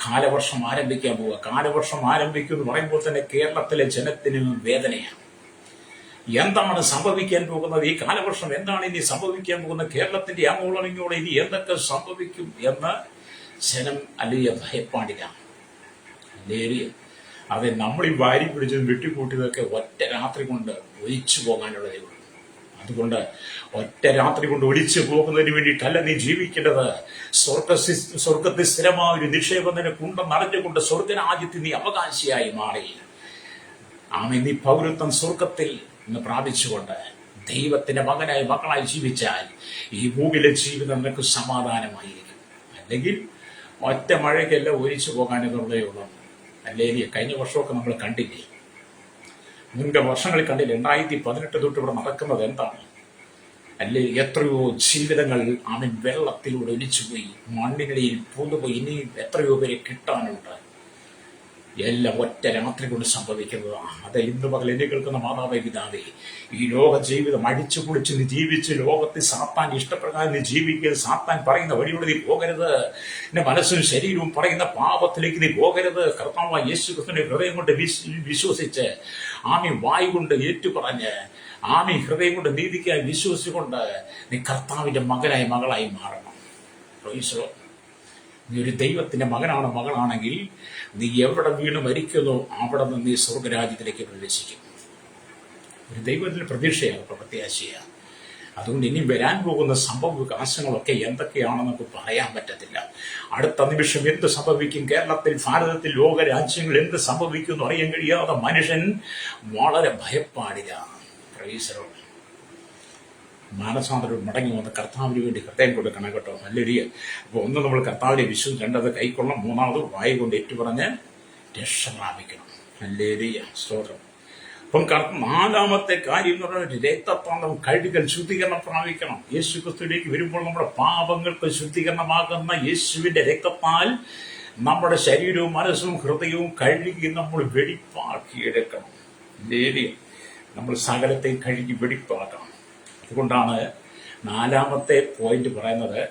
കാലവർഷം ആരംഭിക്കാൻ പോവുക. കാലവർഷം ആരംഭിക്കും എന്ന് പറയുമ്പോൾ തന്നെ കേരളത്തിലെ ജനത്തിന് വേദനയാണ്. എന്താണ് സംഭവിക്കാൻ പോകുന്നത്? ഈ കാലവർഷം എന്താണ് ഇനി സംഭവിക്കാൻ പോകുന്നത്? കേരളത്തിന്റെ അങ്ങോളം ഇങ്ങോളം ഇനി എന്തൊക്കെ സംഭവിക്കും എന്ന് ജനം അല്ലെങ്കിൽ ഭയപ്പാടിലാണ്. അത് നമ്മൾ ഈ വാരി പിടിച്ചതും വെട്ടിക്കൂട്ടിയതൊക്കെ ഒറ്റ രാത്രി കൊണ്ട് ഒലിച്ചു പോകാനുള്ളതേ ഉള്ളൂ. അതുകൊണ്ട് ഒറ്റ രാത്രി കൊണ്ട് ഒലിച്ചു പോകുന്നതിന് വേണ്ടിയിട്ടല്ല നീ ജീവിക്കേണ്ടത്. സ്വർഗത്തിൽ സ്ഥിരമായ ഒരു നിക്ഷേപം നിനക്കുണ്ടെന്ന് അറിഞ്ഞുകൊണ്ട് സ്വർഗരാജ്യത്തിൽ നീ അവകാശിയായി മാറി നീ പൗരത്വം സ്വർഗത്തിൽ നിന്ന് പ്രാപിച്ചുകൊണ്ട് ദൈവത്തിന്റെ മക്കളായി ജീവിച്ചാൽ ഈ ഭൂമിയിലെ ജീവിതം നിനക്ക് സമാധാനമായിരിക്കും. അല്ലെങ്കിൽ ഒറ്റ മഴയ്ക്കെല്ലാം ഒലിച്ചു പോകാനുള്ളതേ ഉള്ളൂ. അല്ലെങ്കിൽ കഴിഞ്ഞ വർഷമൊക്കെ നമ്മൾ കണ്ടില്ലേ, മുൻപ് വർഷങ്ങളിൽ കണ്ടില്ലേ, 2018 തൊട്ട് ഇവിടെ നടക്കുന്നത് എന്താണ്? അല്ലെ, എത്രയോ ജീവിതങ്ങൾ വെള്ളത്തിലൂടെ ഒലിച്ചുപോയി, മണ്ണിനിടയിൽ പൂന്നുപോയി. ഇനിയും എത്രയോ പേരെ കിട്ടാനുണ്ട്. എല്ലാം ഒറ്റ രാത്രി കൊണ്ട് സംഭവിക്കുന്നതാണ്. അത് ഇന്ന് പകൽ എന്നെ കേൾക്കുന്ന മാതാവേ, പിതാവേ, ഈ ലോക ജീവിതം അടിച്ചു പൊളിച്ച് നീ ജീവിച്ച് ലോകത്തിൽ സാത്താൻ ഇഷ്ടപ്രകാരം നീ ജീവിക്കുക. സാത്താൻ പറയുന്ന വഴിയോട് നീ പോകരുത്. എന്റെ മനസ്സും ശരീരവും പറയുന്ന പാപത്തിലേക്ക് നീ പോകരുത്. കർത്താവായ യേശു ക്രിസ്തുവിന്റെ ഹൃദയം കൊണ്ട് വിശ്വസിച്ച്, വായു കൊണ്ട് ഏറ്റുപറഞ്ഞ്, ഹൃദയം കൊണ്ട് നീതിക്കായി വിശ്വസിച്ചുകൊണ്ട് നീ കർത്താവിന്റെ മകനായി മകളായി മാറണം. നീ ഒരു ദൈവത്തിന്റെ മകനാണ്, മകളാണെങ്കിൽ നീ എവിടെ വീണ് മരിക്കുന്നോ അവിടെ നിന്ന് നീ സ്വർഗരാജ്യത്തിലേക്ക് പ്രവേശിക്കും. ഒരു ദൈവത്തിന് പ്രതീക്ഷയാണ്, പ്രത്യാശയാണ്. അതുകൊണ്ട് ഇനി വരാൻ പോകുന്ന സംഭവ വികാസങ്ങളൊക്കെ എന്തൊക്കെയാണെന്ന് നമുക്ക് പറയാൻ പറ്റത്തില്ല. അടുത്ത നിമിഷം എന്ത് സംഭവിക്കും, കേരളത്തിൽ, ഭാരതത്തിൽ, ലോകരാജ്യങ്ങൾ എന്ത് സംഭവിക്കും എന്ന് അറിയാൻ കഴിയാതെ മനുഷ്യൻ വളരെ ഭയപ്പാടിലാണ്. മാനസാന്തരം മടങ്ങി വന്ന് കർത്താവിന് വേണ്ടി ഹൃദയം കൊടുക്കണം കേട്ടോ. നല്ലൊരു അപ്പോൾ ഒന്ന് നമ്മൾ കർത്താവിനെ വിശ്വസിച്ച്, രണ്ടത് കൈക്കൊള്ളണം, മൂന്നാമത് വായു കൊണ്ട് ഏറ്റുപറഞ്ഞ് രക്ഷ പ്രാപിക്കണം. നല്ലൊരു സ്തോത്രം. അപ്പം നാലാമത്തെ കാര്യം എന്ന് പറഞ്ഞാൽ രക്തപാതം കഴുകൽ, ശുദ്ധീകരണം പ്രാപിക്കണം. യേശു ക്രിസ്തുവിലേക്ക് വരുമ്പോൾ നമ്മുടെ പാപങ്ങൾക്ക് ശുദ്ധീകരണമാകുന്ന യേശുവിന്റെ രക്തത്താൽ നമ്മുടെ ശരീരവും മനസ്സും ഹൃദയവും കഴുകി നമ്മൾ വെടിപ്പാക്കിയെടുക്കണം. നമ്മൾ സകലത്തെ കഴുകി വെടിപ്പാക്കണം. അതുകൊണ്ടാണ് നാലാമത്തെ പോയിന്റ് പറയുന്നത്,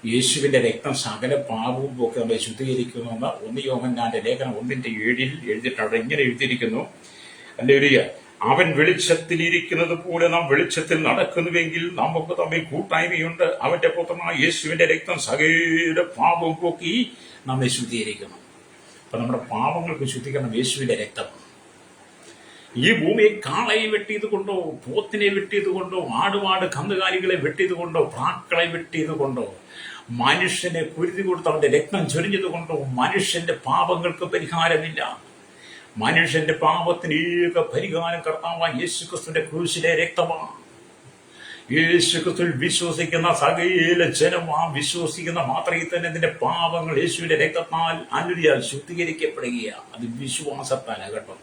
യേശുവിന്റെ രക്തം സകല പാപവും ഒക്കെ നമ്മളെ ശുദ്ധീകരിക്കുന്നുവെന്ന് 1 യോഹന്നാന്റെ ലേഖനം 1:7 എഴുതിയിട്ടുണ്ട്. ഇങ്ങനെ എഴുതിയിരിക്കുന്നു, ഹല്ലേലൂയ, അവൻ വെളിച്ചത്തിലിരിക്കുന്നത് പോലെ നാം വെളിച്ചത്തിൽ നടക്കുന്നുവെങ്കിൽ നമുക്ക് തമ്മിൽ കൂട്ടായ്മയുണ്ട്. അവന്റെ പുത്രനായ യേശുവിന്റെ രക്തം സകല പാപവും പോക്കി നമ്മെ ശുദ്ധീകരിക്കുന്നു. അപ്പൊ നമ്മുടെ പാപങ്ങൾക്ക് ശുദ്ധീകരണം യേശുവിന്റെ രക്തമാണ്. ഈ ഭൂമിയെ കാളയെ വെട്ടിയത് കൊണ്ടോ, പോത്തിനെ വെട്ടിയത് കൊണ്ടോ, ആടുമാട് കന്നുകാലികളെ വെട്ടിയത് കൊണ്ടോ, പ്രാക്കളെ വെട്ടിയത് കൊണ്ടോ, മനുഷ്യനെ കുരുതി കൊടുത്ത് അവന്റെ രക്തം ചൊരിഞ്ഞത് കൊണ്ടോ മനുഷ്യന്റെ പാപങ്ങൾക്ക് പരിഹാരമില്ല. മനുഷ്യന്റെ പാപത്തിന് ഏക പരിഹാരം കർത്താവായ യേശു ക്രിസ്തുവിന്റെ ക്രൂശിലെ രക്തമാണ്. യേശു ക്രിസ്തുവിൽ വിശ്വസിക്കുന്ന സകല ജനം വിശ്വസിക്കുന്ന മാത്രയിൽ തന്നെ നിന്റെ പാപങ്ങൾ യേശുവിന്റെ രക്തത്താൽ ശുദ്ധീകരിക്കപ്പെടുകയാണ്. അത് വിശ്വാസത്താലാണ് കേട്ടോ,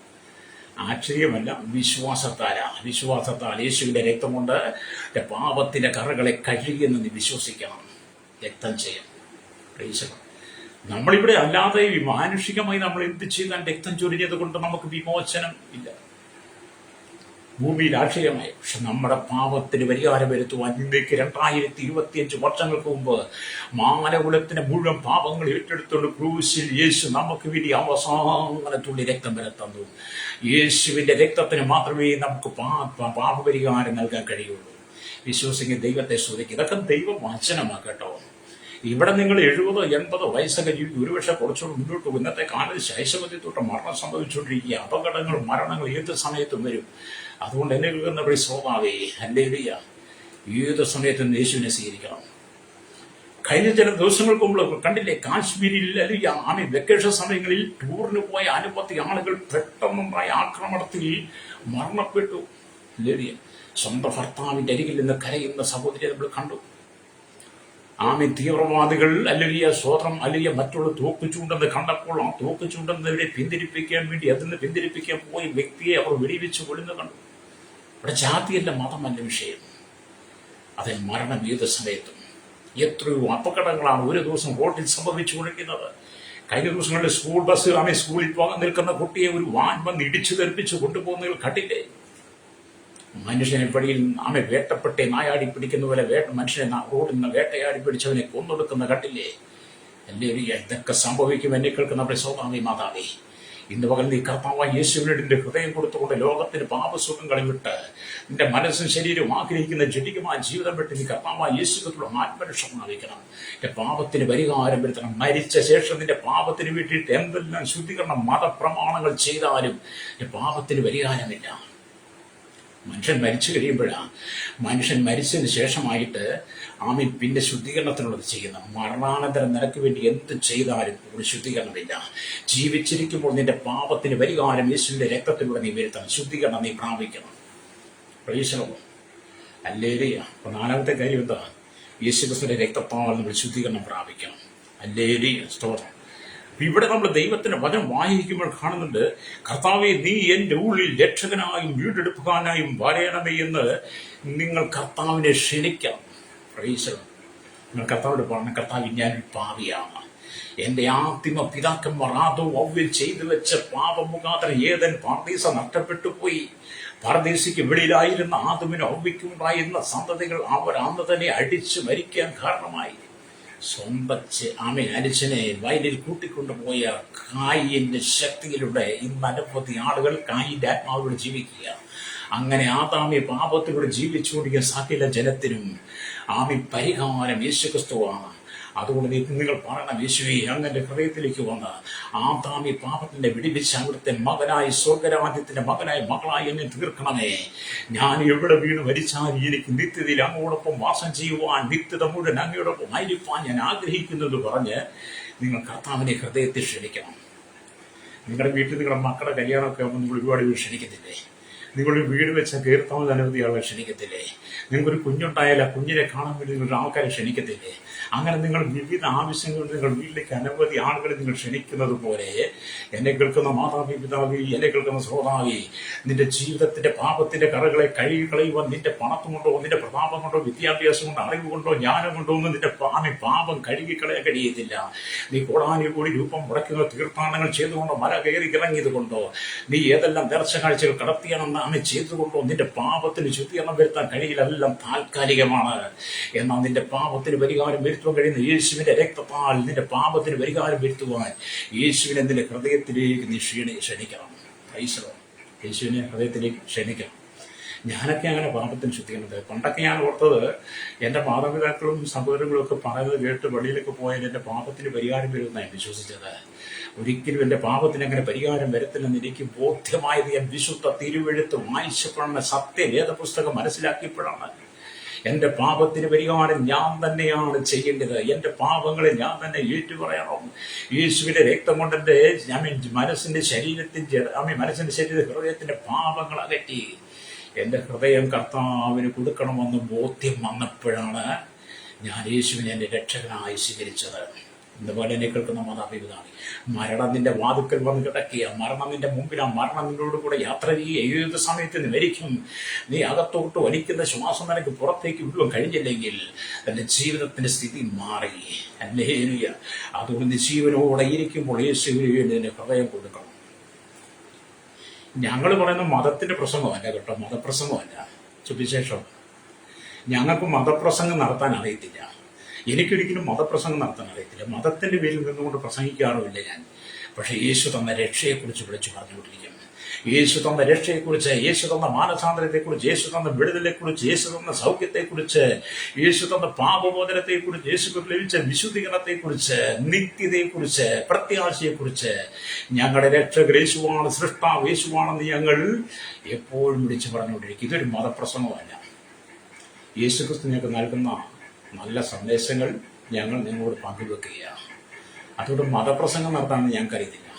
ആശ്ചര്യമല്ല, വിശ്വാസത്താൽ യേശുവിന്റെ രക്തം കൊണ്ട് പാപത്തിന്റെ കറകളെ കഴുകിയെന്ന് നീ വിശ്വസിക്കണം. രക്തം ചെയ്യണം. നമ്മളിവിടെ അല്ലാതെ മാനുഷികമായി നമ്മൾ എന്ത് ചെയ്താൽ രക്തം ചൊരിഞ്ഞത് കൊണ്ട് നമുക്ക് വിമോചനം ഇല്ല ഭൂമിയിൽ, ആശ്ചര്യമായി. പക്ഷെ നമ്മുടെ പാപത്തിന് പരിഹാരം വരുത്തുവാൻ ഇന്നേക്ക് 2025 വർഷങ്ങൾക്ക് മുമ്പ് മാനകുലത്തിന്റെ മുഴുവൻ പാപങ്ങൾ ഏറ്റെടുത്തുകൊണ്ട് ക്രൂശിൽ യേശു നമുക്ക് വേണ്ടി അവസാനത്തുള്ളി രക്തം വരെ തന്നു. യേശുവിന്റെ രക്തത്തിന് മാത്രമേ നമുക്ക് പാപപരിഹാരം നൽകാൻ കഴിയുള്ളൂ. വിശ്വസിക്കുന്ന ദൈവത്തെ സ്തുതിക്കുക. ഇതൊക്കെ ദൈവം വചനമാക്കട്ടോ. ഇവിടെ നിങ്ങൾ 70-80 വയസ്സൊക്കെ ജീവിക്കും. ഒരുപക്ഷെ കുറച്ചുകൂടി മുന്നോട്ട് പോകും. ഇന്നത്തെ കാലത്ത് ശൈശവത്തിൽ മരണം സംഭവിച്ചുകൊണ്ടിരിക്കുക. അപകടങ്ങൾ, മരണങ്ങൾ ഏത് സമയത്തും വരും. അതുകൊണ്ട് എന്നെ കേൾക്കുന്ന ശ്രോതാവേ, ഹല്ലേലൂയ, ഏത് സമയത്തും യേശുവിനെ സ്വീകരിക്കണം. കഴിഞ്ഞ ചില ദിവസങ്ങൾക്ക് മുമ്പ് കണ്ടില്ലേ, കാശ്മീരിൽ വെക്കേഷൻ സമയങ്ങളിൽ ടൂറിന് പോയ അനവധി ആളുകൾ പെട്ടെന്നുണ്ടായ ആക്രമണത്തിൽ മരണപ്പെട്ടു. ഹല്ലേലൂയ. സ്വന്തം ഭർത്താവിന്റെ അരികിൽ നിന്ന് കരയുന്ന സഹോദരിയെ നമ്മൾ കണ്ടു. തീവ്രവാദികൾ സ്വതന്ത്രം മറ്റുള്ള തോക്ക് ചൂണ്ടെന്ന് കണ്ടപ്പോൾ ആ തോക്ക് ചൂണ്ടുന്നവരെ പിന്തിരിപ്പിക്കാൻ വേണ്ടി അതിന് പിന്തിരിപ്പിക്കാൻ പോയ വ്യക്തിയെ അവർ വെടിവെച്ച് കൊല്ലുന്ന കണ്ടു. ഇവിടെ ജാതിയല്ല, മതമല്ല വിഷയം. അതിൽ മരണം ഏത് സമയത്തും. എത്രയോ അപകടങ്ങളാണ് ഒരു ദിവസം റോഡിൽ സംഭവിച്ചുകൊണ്ടിരിക്കുന്നത്. കഴിഞ്ഞ ദിവസങ്ങളിൽ സ്കൂൾ ബസ് സ്കൂളിൽ പോകാൻ നിൽക്കുന്ന കുട്ടിയെ ഒരു വാൻ വന്ന് ഇടിച്ചു തെറിപ്പിച്ച് കൊണ്ടുപോകുന്നതിൽ കണ്ടില്ലേ? മനുഷ്യനെ വഴിയിൽ വേട്ടപ്പെട്ട് നായാടി പിടിക്കുന്ന പോലെ മനുഷ്യനെ റോഡിൽ നിന്ന് വേട്ടയാടി പിടിച്ചവനെ കൊന്നൊടുക്കുന്ന കണ്ടില്ലേ? ഇതൊക്കെ സംഭവിക്കും. എന്നെ കേൾക്കുന്ന നമ്മുടെ സ്വഭാവി മാതാവേ, ഇന്ന് പകൽ നീ കർത്താവായ യേശുവിനോട് നിന്റെ ഹൃദയം കൊടുത്തുകൊണ്ട് ലോകത്തിന് പാപസുഖങ്ങളെ വിട്ട് നിന്റെ മനസ്സും ശരീരവും ആഗ്രഹിക്കുന്ന ജഡികമായ ജീവിതം വിട്ട് നീ കർത്താവായ യേശുവിനോടുള്ള ആത്മരക്ഷ പ്രാപിക്കണം. എന്റെ പാപത്തിന് പരിഹാരം വരുത്തണം. മരിച്ച ശേഷം നിന്റെ പാപത്തിന് വേണ്ടിയിട്ട് എന്തെല്ലാം ശുദ്ധീകരണം മതപ്രമാണങ്ങൾ ചെയ്താലും എന്റെ പാപത്തിന് പരിഹാരമില്ല. മനുഷ്യൻ മരിച്ചു കഴിയുമ്പോഴാണ്, മനുഷ്യൻ മരിച്ചതിന് ശേഷമായിട്ട് പിന്നെ ശുദ്ധീകരണത്തിനുള്ളത് ചെയ്യുന്നത്. മരണാനന്തരം നിനക്ക് വേണ്ടി എന്ത് ചെയ്താലും ഒരു ശുദ്ധീകരണമില്ല. ജീവിച്ചിരിക്കുമ്പോൾ നിന്റെ പാപത്തിന് പരിഹാരം യേശുവിന്റെ രക്തത്തിലൂടെ നീ വരുത്തണം. ശുദ്ധീകരണം നീ പ്രാപിക്കണം. പ്രവേശനവും ഹല്ലേലൂയ. അപ്പൊ നാലാമത്തെ കാര്യം എന്താ? യേശുക്രിസ്തുവിന്റെ രക്തത്താൽ നമ്മൾ ശുദ്ധീകരണം പ്രാപിക്കണം. ഹല്ലേലൂയ, സ്തോത്രം. ഇവിടെ നമ്മൾ ദൈവത്തിന്റെ വചനം വായിക്കുമ്പോൾ കാണുന്നുണ്ട്, കർത്താവെ നീ എന്റെ ഉള്ളിൽ രക്ഷകനായും വീണ്ടെടുപ്പുകാരനായും വരയണമേ എന്ന് നിങ്ങൾ കർത്താവിനെ ക്ഷണിക്കാം. Price the Lord. നിങ്ങൾ കർത്താവിനോട് പറഞ്ഞ, കർത്താവ് ഞാനൊരു പാപിയാണ്, എന്റെ ആദിമ പിതാക്കന്മാർ ആദവും ഹവ്വയും ചെയ്തു വെച്ച പാപം മുഖാന്തരം ഏദൻ പാർദീസ നഷ്ടപ്പെട്ടു പോയി. പാർദീസയ്ക്ക് വെളിയിലായിരുന്ന ആദമിനും ഹവ്വയ്ക്കും ഉണ്ടായിരുന്ന സന്തതികൾ അവർ അന്ന് തന്നെ അടിച്ചു മരിക്കാൻ കാരണമായി. സ്വന്തം അനുജനെ വയലിൽ കൂട്ടിക്കൊണ്ടുപോയ കായിന്റെ ശക്തിയിലൂടെ ഇന്ന് അനവധി ആളുകൾ കായിന്റെ ആത്മാവിലൂടെ ജീവിക്കുക. അങ്ങനെ ആദാമി പാപത്തിലൂടെ ജീവിച്ചുകൊണ്ടിരിക്കുന്ന സകല ജനത്തിനും പരിഹാരം യേശുക്രിസ്തുവാണ്. അതുകൊണ്ട് നിങ്ങൾ പറയണം, യേശുവേ അങ്ങന്റെ ഹൃദയത്തിലേക്ക് വന്ന് ആദാമി പാപത്തിന്റെ വിടിവിച്ച് അവിടുത്തെ മകനായി സ്വർഗരാജ്യത്തിന്റെ മകനായി മകളായി എന്നെ തീർക്കണമേ. ഞാൻ എവിടെ വീണ് മരിച്ചാൽ എനിക്ക് നിത്യതയിൽ അങ്ങോടൊപ്പം വാസം ചെയ്യുവാൻ, നിത്യത മുഴുവൻ അങ്ങയോടൊപ്പം ആയിരിക്കാൻ ഞാൻ ആഗ്രഹിക്കുന്നത് പറഞ്ഞ് നിങ്ങൾ കർത്താവിനെ ഹൃദയത്തിൽ ക്ഷണിക്കണം. നിങ്ങളുടെ വീട്ടിൽ നിങ്ങളുടെ മക്കളുടെ കല്യാണമൊക്കെ ആകുമ്പോൾ നിങ്ങൾ ഒരുപാട് പേര് ക്ഷണിക്കത്തില്ലേ? നിങ്ങളൊരു വീട് വെച്ച കീർത്താമത് അനവധി ആളുകളെ ക്ഷണിക്കത്തില്ലേ? നിങ്ങൾക്കൊരു കുഞ്ഞുണ്ടായാൽ ആ കുഞ്ഞിനെ കാണാൻ വേണ്ടി നിങ്ങളുടെ ആൾക്കാരെ ക്ഷണിക്കത്തില്ലേ? അങ്ങനെ നിങ്ങൾ വിവിധ ആവശ്യങ്ങൾ നിങ്ങൾ വീട്ടിലേക്ക് അനവധി ആളുകളെ നിങ്ങൾ ക്ഷണിക്കുന്നത് പോലെ എന്നെ കേൾക്കുന്ന മാതാവി, പിതാവി, എന്നെ കേൾക്കുന്ന ശ്രോതാവി, നിന്റെ ജീവിതത്തിന്റെ പാപത്തിന്റെ കറകളെ കഴുകിക്കളയുവാൻ നിന്റെ പണത്തും കൊണ്ടോ നിന്റെ പ്രതാപം കൊണ്ടോ വിദ്യാഭ്യാസം കൊണ്ടോ അറിവ് കൊണ്ടോ ജ്ഞാനം കൊണ്ടോ ഒന്നും നിന്റെ പാപം കഴുകിക്കളയാൻ കഴിയത്തില്ല. നീ കോടാനി കൂടി രൂപം മുടക്കുന്ന തീർത്ഥാടനങ്ങൾ ചെയ്തുകൊണ്ടോ മല കയറി ഇറങ്ങിയത് കൊണ്ടോ നീ ഏതെല്ലാം നേർച്ച കാഴ്ചകൾ കടത്തിയാണെന്ന് ചെയ്തുകൊണ്ടോ നിന്റെ പാപത്തിന് ശുദ്ധീകരണം വരുത്താൻ കഴിയില്ല. എല്ലാം താൽക്കാലികമാണ്. എന്നാൽ നിന്റെ പാപത്തിന് പരിഹാരം വരുത്തുവാൻ കഴിയുന്ന യേശുവിന്റെ രക്തത്താൽ നിന്റെ പാപത്തിന് പരിഹാരം വരുത്തുവാൻ യേശുവിനെ നിന്റെ ഹൃദയത്തിലേക്ക് നീ ക്ഷണിക്കണം. Price the Lord. യേശുവിനെ ഹൃദയത്തിലേക്ക് ക്ഷണിക്കണം. ഞാനൊക്കെ അങ്ങനെ പാപത്തിന് ശുദ്ധീകരണത്. പണ്ടൊക്കെ ഞാൻ ഓർത്തത് എൻ്റെ മാതാപിതാക്കളും സഹോദരങ്ങളും ഒക്കെ പറയുന്നത് കേട്ട് വെളിയിലൊക്കെ പോയാൽ എൻ്റെ പാപത്തിന് പരിഹാരം വരുമെന്നാണ് വിശ്വസിച്ചത്. ഒരിക്കലും എൻ്റെ പാപത്തിന് അങ്ങനെ പരിഹാരം വരത്തില്ലെന്ന് എനിക്ക് ബോധ്യമായത് ഞാൻ വിശുദ്ധ തിരുവെഴുത്ത് വായിച്ചപ്പോഴാണ്, സത്യവേദപുസ്തകം മനസ്സിലാക്കിയപ്പോഴാണ്. എൻ്റെ പാപത്തിന് പരിഹാരം ഞാൻ തന്നെയാണ് ചെയ്യേണ്ടത്. എൻ്റെ പാപങ്ങളെ ഞാൻ തന്നെ ഏറ്റുപറയണം. യേശുവിന്റെ രക്തം കൊണ്ട് എൻ്റെ മനസ്സിന്റെ ശരീരത്തിന്റെ ഹൃദയത്തിന്റെ പാപങ്ങൾ അകറ്റി എൻ്റെ ഹൃദയം കർത്താവിന് കൊടുക്കണമെന്ന് ബോധ്യം വന്നപ്പോഴാണ് ഞാൻ യേശുവിനെ എൻ്റെ രക്ഷകനായി സ്വീകരിച്ചത്. ഇതുപോലെ എന്നെ കേൾക്കുന്ന മാതാപിതാക്കളെ, മരണം നിന്റെ വാതുക്കൽ വന്ന് കിടക്കുക, മരണം നിന്റെ മുമ്പിൽ, ആ മരണം നിന്നോട് കൂടെ യാത്ര ചെയ്യുക. ഏത് സമയത്ത് നീ മരിക്കും. നീ അകത്തോട്ട് വലിക്കുന്ന ശ്വാസം നിനക്ക് പുറത്തേക്ക് വിടുവാൻ കഴിഞ്ഞില്ലെങ്കിൽ തന്റെ ജീവിതത്തിന്റെ സ്ഥിതി മാറി. ഹല്ലേലൂയ. അതുകൊണ്ട് നീ ജീവനോടെ ഇരിക്കുമ്പോൾ യേശുവിന് വേണ്ടി നിന്റെ ഹൃദയം കൊടുക്കണം. ഞങ്ങൾ പറയുന്ന മതത്തിന്റെ പ്രസംഗമല്ല കേട്ടോ, മതപ്രസംഗമല്ല, സുവിശേഷം. ഞങ്ങൾക്ക് മതപ്രസംഗം നടത്താൻ അറിയത്തില്ല. എനിക്കൊരിക്കലും മതപ്രസംഗം നടത്താൻ അറിയത്തില്ല. മതത്തിന്റെ പേരിൽ നിന്നുകൊണ്ട് പ്രസംഗിക്കാറുമില്ല ഞാൻ. പക്ഷെ യേശു തന്ന രക്ഷയെക്കുറിച്ച് വിളിച്ചു പറഞ്ഞുകൊണ്ടിരിക്കുന്നു. യേശു തന്ന രക്ഷയെക്കുറിച്ച്, യേശു തന്ന മാനസാന്തരത്തെക്കുറിച്ച്, യേശു തന്ന വിടുതലെക്കുറിച്ച്, യേശു തന്ന സൗഖ്യത്തെക്കുറിച്ച്, യേശു തന്ന പാപമോചനത്തെക്കുറിച്ച്, യേശുക്ക് ലഭിച്ച വിശുദ്ധീകരണത്തെക്കുറിച്ച്, നിത്യതയെക്കുറിച്ച്, പ്രത്യാശയെക്കുറിച്ച്, ഞങ്ങളുടെ രക്ഷകർ യേശുവാണ്, സൃഷ്ടാവ് യേശുവാണെന്ന് ഞങ്ങൾ എപ്പോഴും വിളിച്ചു പറഞ്ഞുകൊണ്ടിരിക്കും. ഇതൊരു മതപ്രസംഗമല്ല. യേശുക്രിസ്തു ഞങ്ങൾക്ക് നൽകുന്ന നല്ല സന്ദേശങ്ങൾ ഞങ്ങൾ നിങ്ങളോട് പങ്കുവെക്കുകയാണ്. അതുകൊണ്ട് മതപ്രസംഗം നടത്താമെന്ന് ഞങ്ങൾക്കറിയത്തില്ല.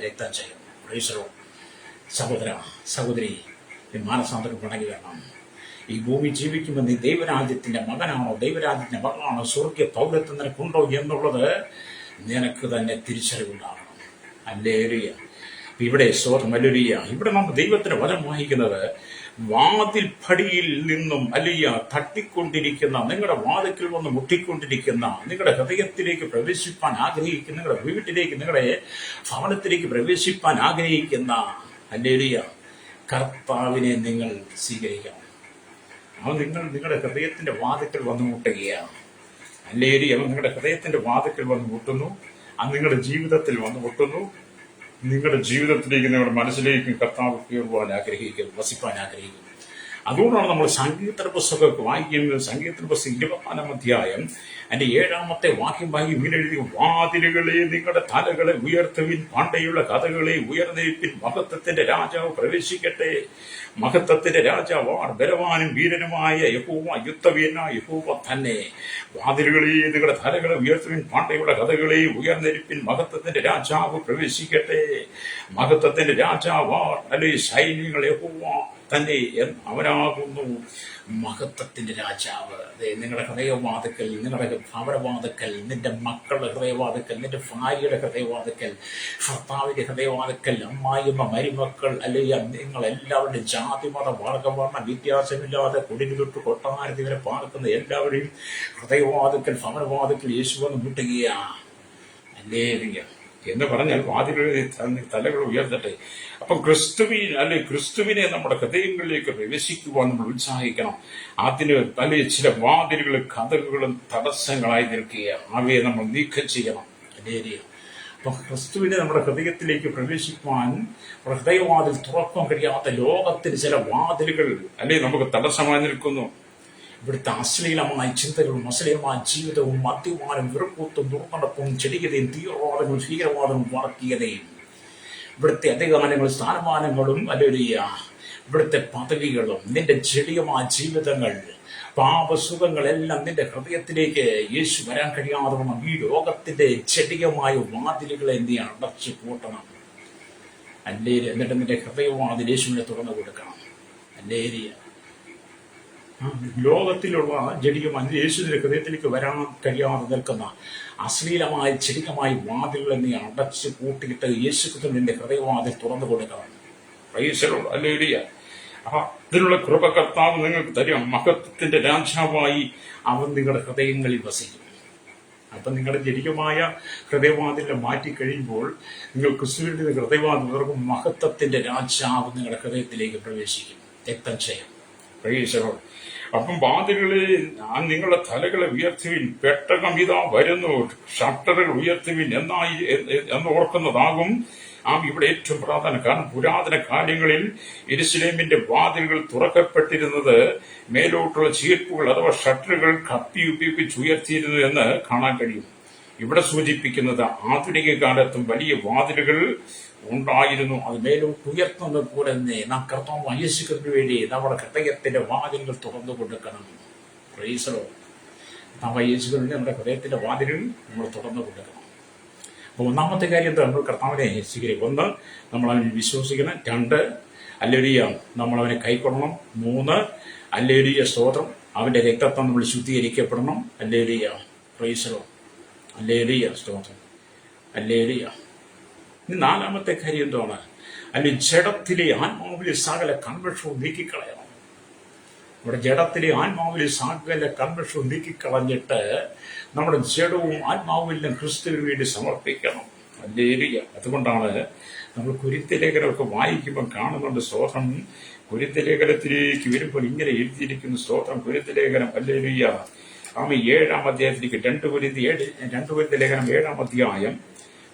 രക്തം ചെയ്യണം. Price the Lord. സഹോദര, സഹോദരി, ഈ മാനസാന്തരം പിണങ്ങി വരണം. ഈ ഭൂമി ജീവിക്കുമ്പോൾ നീ ദൈവരാജ്യത്തിന്റെ മകനാണോ, ദൈവരാജ്യത്തിന്റെ മകളാണോ, സ്വർഗീയ പൗരത്വം നിനക്കുണ്ടോ എന്നുള്ളത് നിനക്ക് തന്നെ തിരിച്ചറിവുണ്ടാകണം. ഹല്ലേലൂയ. ഇവിടെ ഹല്ലേലൂയ. ഇവിടെ നമ്മൾ ദൈവത്തിന്റെ വചനം വായിക്കുന്നത്, വാതിൽ പടിയിൽ നിന്നും തട്ടിക്കൊണ്ടിരിക്കുന്ന, നിങ്ങളുടെ വാതിൽക്കൽ വന്ന് മുട്ടിക്കൊണ്ടിരിക്കുന്ന, നിങ്ങളുടെ ഹൃദയത്തിലേക്ക് പ്രവേശിപ്പാൻ ആഗ്രഹിക്കുന്ന, നിങ്ങളുടെ വീട്ടിലേക്ക്, നിങ്ങളുടെ ഭവനത്തിലേക്ക് പ്രവേശിപ്പാൻ ആഗ്രഹിക്കുന്ന ഹല്ലേലൂയ കർത്താവിനെ നിങ്ങൾ സ്വീകരിക്കണം. അവൻ നിങ്ങളുടെ ഹൃദയത്തിന്റെ വാതിൽക്കൽ വന്ന് മുട്ടുകയാണ്. ഹല്ലേലൂയ. അവൻ നിങ്ങളുടെ ഹൃദയത്തിന്റെ വാതിൽക്കൽ വന്ന് മുട്ടുന്നു. അത് നിങ്ങളുടെ ജീവിതത്തിൽ വന്ന് മുട്ടുന്നു. നിങ്ങളുടെ ജീവിതത്തിലേക്ക്, നിങ്ങളുടെ മനസ്സിലേക്കും കർത്താവ് കയറുവാൻ ആഗ്രഹിക്കും, വസിപ്പാൻ ആഗ്രഹിക്കും. അതുകൊണ്ടാണ് നമ്മൾ സങ്കീർത്തന പുസ്തകമൊക്കെ വായിക്കുന്നത്. സങ്കീർത്തന പുസ്തകം 24-ാം അധ്യായം അതിന്റെ 7-ാമത്തെ വാക്യം വാങ്ങി വീണെഴുതി, വാതിലുകളെ നിങ്ങളുടെ തലകളെ ഉയർത്തുവിൻ, പണ്ടയുള്ള കഥകളെ ഉയർന്നിരിപ്പിൻ, മഹത്വത്തിന്റെ രാജാവ് പ്രവേശിക്കട്ടെ. മഹത്വത്തിന്റെ രാജാവാണ് ബലവാനും വീരനുമായ യഹോവ, യുദ്ധവീരനായ യഹോവ തന്നെ. വാതിലുകളെ നിങ്ങളുടെ തലകളെ ഉയർത്തുവിൻ, പണ്ടയുള്ള കഥകളെ ഉയർന്നിരിപ്പിൻ, മഹത്വത്തിന്റെ രാജാവ് പ്രവേശിക്കട്ടെ. മഹത്വത്തിന്റെ രാജാവാണ്, അല്ലെ സൈന്യങ്ങൾ യഹോവ തന്നെ അവനാകുന്നു മഹത്വത്തിന്റെ രാജാവ്. അതെ, നിങ്ങളുടെ ഹൃദയവാതിക്കൽ, നിങ്ങളുടെ ഭവനവാതിക്കൽ, നിന്റെ മക്കളുടെ ഹൃദയവാതിക്കൽ, നിന്റെ ഭാര്യയുടെ ഹൃദയവാതിക്കൽ, ഭർത്താവിന്റെ ഹൃദയവാതിക്കൽ, അമ്മായിമ്മ, മരുമക്കൾ, അല്ലെങ്കിൽ നിങ്ങളെല്ലാവരുടെയും ജാതി മത വർഗവർണ്ണ വ്യത്യാസമില്ലാതെ കുടിന് തൊട്ട് കൊട്ടാരത്തിൽ വരെ പാർക്കുന്ന എല്ലാവരെയും ഹൃദയവാതിക്കൽ, ഭവനവാതിക്കൽ യേശു വന്ന് മുട്ടുകയാണ്. അല്ലേലൂയ എന്ന് പറഞ്ഞാൽ വാതിലുകളിൽ തലകൾ ഉയർത്തട്ടെ. അപ്പം ക്രിസ്തുവിനെ നമ്മുടെ ഹൃദയങ്ങളിലേക്ക് പ്രവേശിക്കുവാൻ നമ്മൾ ഉത്സാഹിക്കണം. അതിന് ചില വാതിലുകളും കഥകളും തടസ്സങ്ങളായി നിൽക്കുകയാണ്. അവയെ നമ്മൾ നീക്കം ചെയ്യണം. അല്ലേലൂയ. അപ്പൊ ക്രിസ്തുവിനെ നമ്മുടെ ഹൃദയത്തിലേക്ക് പ്രവേശിക്കുവാൻ ഹൃദയവാതിൽ തുറക്കാൻ കഴിയാത്ത ലോകത്തിന് ചില വാതിലുകൾ നമുക്ക് തടസ്സമായി നിൽക്കുന്നു. ഇവിടുത്തെ അശ്ലീലമായ ചിന്തകളും അശ്ലീലമായ ജീവിതവും മദ്യപാനം, വെറുപ്പൂത്തും, ദുർനടപ്പും, ചെടികതയും, തീവ്രവാദങ്ങളും, ഭീകരവാദവും, വർഗീയതയും, ഇവിടുത്തെ അധികാരങ്ങളും സ്ഥാനമാനങ്ങളും, ഇവിടുത്തെ പദവികളും, നിന്റെ ചെടിയമായ ജീവിതങ്ങൾ, പാപസുഖങ്ങളെല്ലാം നിന്റെ ഹൃദയത്തിലേക്ക് യേശു വരാൻ കഴിയാതെ വണ്ണം ഈ ലോകത്തിന്റെ ചെടിയമായ വാതിലുകളെ നീ അടച്ചു പൂട്ടണം. എന്നിട്ട് നിന്റെ ഹൃദയവാതിൽ യേശുവിനെ തുറന്നു കൊടുക്കണം. അല്ലേരിയ ലോകത്തിലുള്ള ജഡികമായി യേശുവിന്റെ ഹൃദയത്തിലേക്ക് വരാൻ കഴിയാതെ നിൽക്കുന്ന അശ്ലീലമായ ചെടികമായ വാതിലുകളെ നീ അടച്ച് കൂട്ടിയിട്ട് യേശുക്രിസ്തുവിന്റെ ഹൃദയവാതിൽ തുറന്നു കൊടുക്കണം. അല്ലേരിയ. അതിനുള്ള കൃപ കർത്താവ് നിങ്ങൾക്ക് തരും. മഹത്വത്തിന്റെ രാജാവായി അവൻ നിങ്ങളുടെ ഹൃദയങ്ങളിൽ വസിക്കും. അപ്പൊ നിങ്ങളുടെ ജനികമായ ഹൃദയവാതിലെ മാറ്റിക്കഴിയുമ്പോൾ നിങ്ങൾ ക്രിസ്തുവിന്റെ ഹൃദയവാതിൽ തുറക്കും. മഹത്വത്തിന്റെ രാജാവ് നിങ്ങളുടെ ഹൃദയത്തിലേക്ക് പ്രവേശിക്കും. രക്തം ചെയ്യും. പ്രവേശനം. അപ്പം വാതിലുകളിൽ നിങ്ങളുടെ തലകളെ ഉയർത്തുവിൻ, പെട്ടകം ഇതാ വരുന്നു, ഷട്ടറുകൾ ഉയർത്തുവിൻ എന്ന് ഓർക്കുന്നതാകും ഇവിടെ ഏറ്റവും പ്രാധാന്യം. കാരണം പുരാതന കാലങ്ങളിൽ യെരൂശലേമിന്റെ വാതിലുകൾ തുറക്കപ്പെട്ടിരുന്നത് മേലോട്ടുള്ള ചീർപ്പുകൾ അഥവാ ഷട്ടറുകൾ കപ്പി ഉപയോഗിച്ച് ഉയർത്തിയിരുന്നു എന്ന് കാണാൻ കഴിയും. ഇവിടെ സൂചിപ്പിക്കുന്നത് ആധുനിക കാലത്തും വലിയ വാതിലുകൾ ഉണ്ടായിരുന്നു. അത് മേലോട്ട് ഉയർത്തുന്നത് പോലെ തന്നെ നാം കർത്താവ് യേശുവിന് വേണ്ടി നമ്മുടെ ഹൃദയത്തിന്റെ വാതിലുകൾ തുറന്നു കൊടുക്കണം. പ്രൈസലോ. യേശുവിന് നമ്മുടെ ഹൃദയത്തിന്റെ വാതിലുകൾ നമ്മൾ തുറന്നു കൊടുക്കണം. അപ്പൊ ഒന്നാമത്തെ കാര്യം എന്താ? നമ്മൾ കർത്താവിനെ സ്വീകരിക്കും. ഒന്ന്, നമ്മൾ അവനെ വിശ്വസിക്കണം. രണ്ട്, ഹല്ലേലൂയ, നമ്മൾ അവനെ കൈക്കൊള്ളണം. മൂന്ന്, ഹല്ലേലൂയ സ്തോത്രം, അവന്റെ രക്തത്താൽ നമ്മൾ ശുദ്ധീകരിക്കപ്പെടണം. ഹല്ലേലൂയ, പ്രൈസലോ. ഹല്ലേലൂയ സ്തോത്രം. ഹല്ലേലൂയ. നാലാമത്തെ കാര്യം എന്താണ്? ജഡത്തിലെ ആത്മാവിലെ സകല കൺവെൻഷവും നീക്കിക്കളയണം. നമ്മുടെ ജഡത്തിലെ ആത്മാവിലെ സകല കൺവെൻഷവും നീക്കിക്കളഞ്ഞിട്ട് നമ്മുടെ ജഡവും ആത്മാവിലും ക്രിസ്തുവിന് വേണ്ടി സമർപ്പിക്കണം. ഹല്ലേലൂയ. അതുകൊണ്ടാണ് നമ്മൾ കൊരിന്ത്യർ ലേഖനമൊക്കെ വായിക്കുമ്പോൾ കാണുന്നുണ്ട്. സ്തോത്രം. കൊരിന്ത്യർ ലേഖനത്തിലേക്ക് വരുമ്പോൾ ഇങ്ങനെ എഴുതിയിരിക്കുന്നു. സ്തോത്രം. കൊരിന്ത്യർ ലേഖനം ഹല്ലേലൂയ 7-ാം അധ്യായത്തിലേക്ക് 2 കൊരിന്ത്യർ ലേഖനം 7-ാം അധ്യായം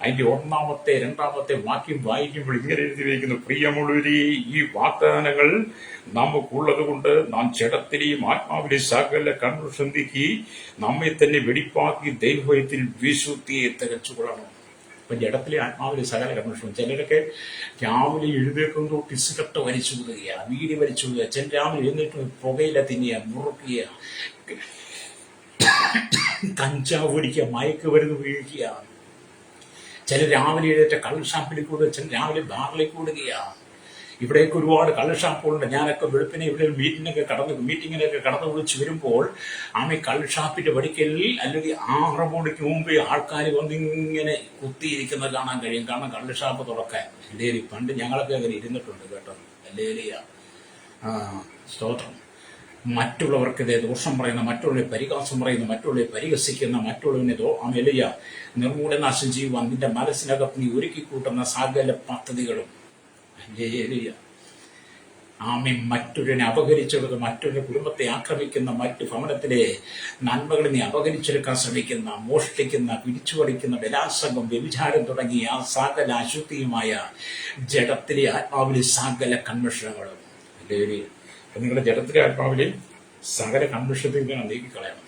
അതിന്റെ 1-ാമത്തെ 2-ാമത്തെ വാക്യം വായിക്കുമ്പോൾ ഇങ്ങനെ എഴുതി വയ്ക്കുന്നു. പ്രിയമുള്ളവരേ, ഈ വാഗ്ദാനങ്ങൾ നമുക്കുള്ളത് കൊണ്ട് നാം ജഡത്തിലെയും ആത്മാവിലെയും സകല കൺവെൻഷൻ നീക്കി നമ്മെ തന്നെ വെടിപ്പാക്കി ദൈവഭയത്തിൽ വിശുദ്ധിയെ തികച്ചുകൊള്ളണം. അപ്പൊ ജഡത്തിലെ ആത്മാവിലെ സകല കൺവെൻഷൻ. ചിലരൊക്കെ രാവിലെ എഴുന്നേൽക്കും തൊട്ട് സിഗരറ്റ് വലിച്ചു വിടുക, വീടി വലിച്ചു വിടുക. ചില രാവിലെ എഴുന്നേറ്റ് പുകയില തിന്നുക, മുറുക്കുക, കഞ്ചാവ് പിടിക്കുക, മയക്കുമരുന്ന് ഉപയോഗിക്കുക. ചില രാവിലെ എഴുന്നേറ്റ് കള്ളുഷാപ്പിൽ കൂടുക, ചില രാവിലെ ബാറിലേക്ക് കൂടുകയാണ്. ഇവിടെയൊക്കെ ഒരുപാട് കള്ളുഷാപ്പുകളുണ്ട്. ഞാനൊക്കെ വെളുപ്പിനെ ഇവിടെ മീറ്റിങ്ങിനൊക്കെ കടന്നു വിളിച്ച് വരുമ്പോൾ കള്ളുഷാപ്പിന്റെ വടിക്കലിൽ അല്ലെങ്കിൽ 6 മണിക്ക് മുമ്പേ ആൾക്കാർ വന്നിങ്ങനെ കുത്തിയിരിക്കുന്നത് കാണാൻ കഴിയും. കാരണം കള്ളുഷാപ്പ് തുറക്കാൻ. അല്ലേലി പണ്ട് ഞങ്ങളൊക്കെ അങ്ങനെ ഇരുന്നിട്ടുണ്ട് കേട്ടോ. അല്ലേലിയ സ്തോത്രം. മറ്റുള്ളവർക്കെതിരെ ദോഷം പറയുന്ന, മറ്റുള്ളവരെ പരിഹാസം പറയുന്ന, മറ്റുള്ളവരെ പരിഹസിക്കുന്ന, മറ്റുള്ളവനെ നിർമൂലനാശം ചെയ്യുവാൻ നിന്റെ മനസ്സിനകത്ത് നീ ഒരുക്കിക്കൂട്ടുന്ന സകല പദ്ധതികളും മറ്റൊരുവിനെ അപഹരിച്ചെടുത്ത് മറ്റൊരു കുടുംബത്തെ ആക്രമിക്കുന്ന, മറ്റു ഭവനത്തിലെ നന്മകളെ നീ അപഹരിച്ചെടുക്കാൻ ശ്രമിക്കുന്ന, മോഷ്ടിക്കുന്ന, പിടിച്ചുപറിക്കുന്ന, ബലാത്സംഗം, വ്യഭിചാരം തുടങ്ങിയ ആ സകല അശുദ്ധിയുമായ ജഡത്തിലെ ആത്മാവിലെ സകല കൺവെൻഷനുകളും നിങ്ങളുടെ ജഡത്തിലെ ആത്മാവിലെ സകല കൺവെൻഷനെ നീക്കിക്കളയണം.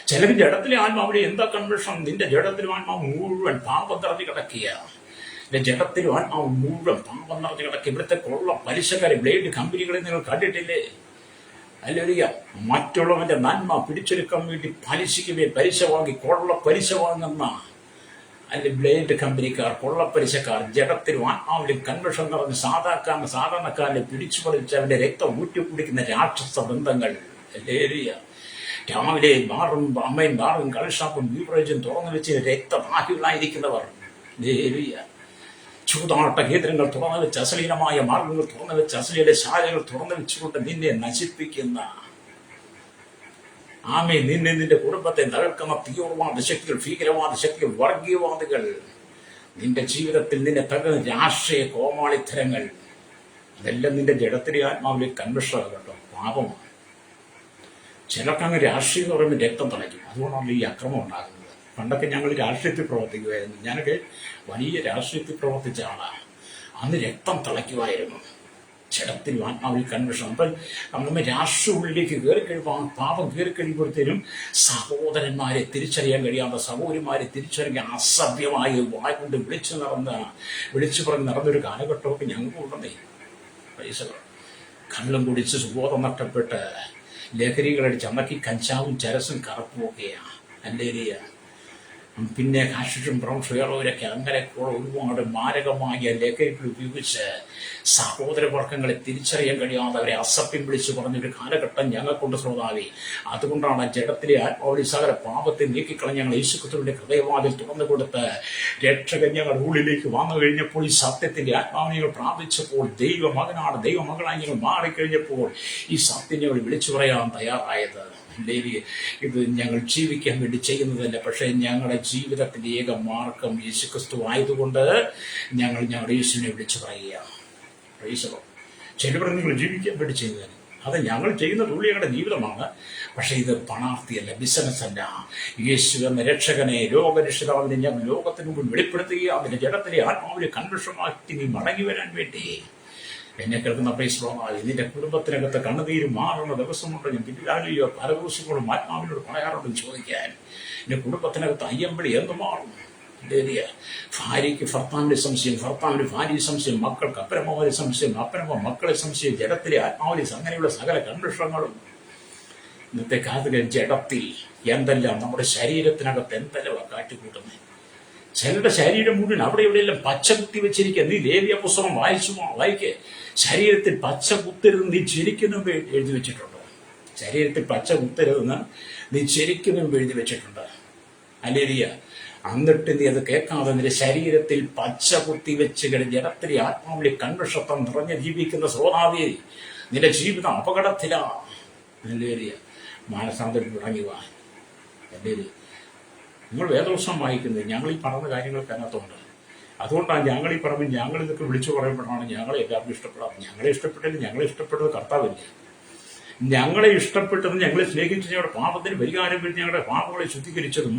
ചിലർ ജഡത്തിലെ ആത്മാവിലെ എന്താ കൺവെൻഷൻ? നിന്റെ ജഡത്തിലും ആത്മാവ് മുഴുവൻ പാപം നിറഞ്ഞു കിടക്കുക. എന്റെ ജഡത്തിലും ആത്മാവ് മുഴുവൻ പാപം നിറഞ്ഞു കിടക്കുക. ഇവിടുത്തെ കൊള്ള പലിശക്കാരെ, ബ്ലേഡ് കമ്പനികളെ നിങ്ങൾ കണ്ടിട്ടില്ലേ? അല്ലെങ്കിൽ മറ്റുള്ളവന്റെ നന്മ പിടിച്ചെടുക്കാൻ വേണ്ടി പലിശയ്ക്ക് പലിശ വാങ്ങി കൊള്ള പലിശ വാങ്ങുന്ന അല്ലെങ്കിൽ ബ്ലേഡ് കമ്പനിക്കാർ, കൊള്ളപ്പലിശക്കാർ, ജഡത്തിലും ആത്മാവിലും കൺവെഷൻ നിറഞ്ഞ് സാധാരണക്കാരനെ പിടിച്ചു പറിച്ച് അവന്റെ രക്തം ഊറ്റിക്കുടിക്കുന്ന രാക്ഷസ ബന്ധങ്ങൾ. രാവിലെ ബാറും അമ്മയും ബാറും കളിഷാപ്പും ബീവറേജും തുറന്നു വെച്ച് രക്തദാഹികളായിരിക്കുന്നവർ. ചൂതാട്ട കേന്ദ്രങ്ങൾ തുറന്നു വെച്ച് അശ്ലീലമായ മാർഗങ്ങൾ തുറന്നു വെച്ച് അശ്ലീല ശാലകൾ തുറന്നു വെച്ചുകൊണ്ട് നിന്നെ നശിപ്പിക്കുന്ന നിന്റെ കുടുംബത്തെ തകർക്കുന്ന തീവ്രവാദ ശക്തികൾ, ഭീകരവാദ ശക്തികൾ, വർഗീയവാദികൾ, നിന്റെ ജീവിതത്തിൽ നിന്നെ തകർന്ന രാഷ്ട്രീയ കോമാളിത്തരങ്ങൾ, അതെല്ലാം നിന്റെ ജഡത്തിലെ ആത്മാവിലെ കൺവെർഷനാണ് കേട്ടോ, പാപമാണ്. ചിലർക്കങ്ങ് രാഷ്ട്രീയം എന്ന് പറയുമ്പോൾ രക്തം തിളയ്ക്കും. അതുകൊണ്ടാണ് ഈ അക്രമം ഉണ്ടാകുന്നത്. പണ്ടൊക്കെ ഞങ്ങൾ രാഷ്ട്രീയത്തിൽ പ്രവർത്തിക്കുമായിരുന്നു. ഞാനൊക്കെ വലിയ രാഷ്ട്രീയത്തിൽ പ്രവർത്തിച്ച ആളാണ്. അന്ന് രക്തം തിളയ്ക്കുമായിരുന്നു. ജഡത്തിലും ആത്മാവിൽ കൺവെർഷൻ. അപ്പം നമ്മൾ രാഷ്ട്രീയത്തിലേക്ക് കയറി കഴിയുമ്പോൾ പാപം കയറി കഴിയുമ്പോഴത്തേനും സഹോദരന്മാരെ തിരിച്ചറിയാൻ കഴിയാത്ത സഹോദരിമാരെ തിരിച്ചറിയാൻ അസഭ്യമായി വായ്കൊണ്ട് വിളിച്ചു പറഞ്ഞ് നടന്നൊരു കാലഘട്ടമൊക്കെ ഞങ്ങൾക്കുണ്ടെന്നേ. പൈസ കള്ളും കുടിച്ച് സുബോധം നഷ്ടപ്പെട്ട് ലഹരികളടിച്ച് അമ്മയ്ക്ക് കഞ്ചാവും ചരസും കറുപ്പും ഒക്കെയാണ്. അല്ലേരിയ പിന്നെ കാഷ്യം ബ്രൗൺ ഷുഗറൊക്കെ അങ്ങനെ ഒരുപാട് മാരകമായ ലഹരികൾ ഉപയോഗിച്ച് സഹോദരവർഗങ്ങളെ തിരിച്ചറിയാൻ കഴിയാതെ അവരെ അസഭ്യം വിളിച്ചു പറഞ്ഞൊരു കാലഘട്ടം ഞങ്ങൾക്കൊണ്ട് ശ്രോതാവി. അതുകൊണ്ടാണ് ജഡത്തിലെ ആത്മാവിലെ സകല പാപത്തെ നീക്കിക്കളഞ്ഞ് ഞങ്ങൾ യേശുക്രിസ്തുവിന്റെ ഹൃദയവാതിൽ തുറന്നു കൊടുത്ത് രക്ഷകൻ ഞങ്ങളുടെ ഉള്ളിലേക്ക് വന്നു കഴിഞ്ഞപ്പോൾ ഈ സത്യത്തിന്റെ ആത്മാവിനെ ഞങ്ങൾ പ്രാപിച്ചപ്പോൾ ദൈവമകനാണ് ദൈവമകളായി ഞങ്ങൾ മാറിക്കഴിഞ്ഞപ്പോൾ ഈ സത്യം ഞങ്ങൾ വിളിച്ചു പറയാൻ തയ്യാറായത്. ഇത് ഞങ്ങൾ ജീവിക്കാൻ വേണ്ടി ചെയ്യുന്നതല്ല, പക്ഷേ ഞങ്ങളുടെ ജീവിതത്തിന്റെ ഏക മാർഗം യേശുക്രിസ്തു ആയതുകൊണ്ട് ഞങ്ങൾ ഞങ്ങളുടെ യേശുവിനെ വിളിച്ചു പറയുക. ചിലവർ നിങ്ങൾ ജീവിക്കാൻ വേണ്ടി ചെയ്യുന്നതിന് അത് ഞങ്ങൾ ചെയ്യുന്നത് ഉള്ളി ഞങ്ങളുടെ ജീവിതമാണ്. പക്ഷെ ഇത് പണാർത്ഥിയല്ല, ബിസിനസ് അല്ല. യേശു എന്ന രക്ഷകനെ രോഗരക്ഷിതാവിനെ ഞങ്ങൾ ലോകത്തിന് മുമ്പിൽ വെളിപ്പെടുത്തുകയും അതിന്റെ ജഡത്തിലെ ആത്മാവിനെ കൺവെർഷനാക്കി നീ മടങ്ങി വരാൻ വേണ്ടി. എന്നെ കേൾക്കുന്ന പ്രൈസ്ലോമായി നിന്റെ കുടുംബത്തിനകത്ത് കണ്ണുനീര് മാറുന്ന ദിവസമുണ്ട്. ഞാൻ പിന്നിലാലിയോ പല ദിവസങ്ങളും ആത്മാവിനോട് പറയാറുണ്ടെന്ന് ചോദിക്കാൻ. എന്റെ കുടുംബത്തിനകത്ത് അയ്യമ്പടി എന്ന് മാറും. ഭാര്യയ്ക്ക് ഭർത്താവിന്റെ സംശയം, ഭർത്താവിന് ഭാര്യ സംശയം, മക്കൾക്ക് അപ്പനമ്മമാരെ സംശയം, അപ്പനമ്മ മക്കളെ സംശയം, ജഡത്തിലെ ആത്മാവിലെ അങ്ങനെയുള്ള സകല കൺവെർഷനുകളും ഇന്നത്തെ കാലത്ത് ജഡത്തിൽ എന്തെല്ലാം നമ്മുടെ ശരീരത്തിനകത്ത് എന്തെല്ലാം കാട്ടിക്കൂട്ടുന്നത്. ചിലരുടെ ശരീരം മുഴുവൻ അവിടെ എവിടെയെല്ലാം പച്ച കുത്തി വെച്ചിരിക്കുക. നീ ലേവ്യ പുസ്തകം വായിക്കേ. ശരീരത്തിൽ പച്ച കുത്തരുതെന്ന് നീ ചിരിക്കുന്ന എഴുതി വെച്ചിട്ടുണ്ടോ? ശരീരത്തിൽ പച്ച കുത്തരുതെന്ന് നീ ചിരിക്കുന്ന എഴുതി വെച്ചിട്ടുണ്ട്. അല്ലേരിയ എന്നിട്ട് നീ അത് കേൾക്കാതെ നിന്റെ ശരീരത്തിൽ പച്ച കുത്തി വെച്ച് ജഡത്തിലെ ആത്മാവിലെ കൺവെർഷത്വം നിറഞ്ഞ ജീവിക്കുന്ന ശ്രോതാവേ, നിന്റെ ജീവിതം അപകടത്തിലാണ്. അല്ലേരിയ മാനസാന്തരം തുടങ്ങിയ അല്ലേരിയ നിങ്ങൾ വേദോത്സവം വായിക്കുന്നത് ഞങ്ങൾ ഈ പറഞ്ഞ കാര്യങ്ങൾക്ക് അതിനകത്തുണ്ട്. അതുകൊണ്ടാണ് ഞങ്ങൾ ഈ പറയുമ്പോൾ ഞങ്ങൾ ഇതൊക്കെ വിളിച്ചു പറയുമ്പോഴാണ് ഞങ്ങളെ എല്ലാവർക്കും ഇഷ്ടപ്പെടാം. ഞങ്ങളെ ഇഷ്ടപ്പെട്ടില്ല, ഞങ്ങളെ ഇഷ്ടപ്പെട്ടത് കർത്താവില്ല. ഞങ്ങളെ ഇഷ്ടപ്പെട്ടതും ഞങ്ങളെ സ്നേഹിച്ച് ഞങ്ങളുടെ പാപത്തിന് പരിഹാരം വേണ്ടി ഞങ്ങളുടെ പാപങ്ങളെ ശുദ്ധീകരിച്ചതും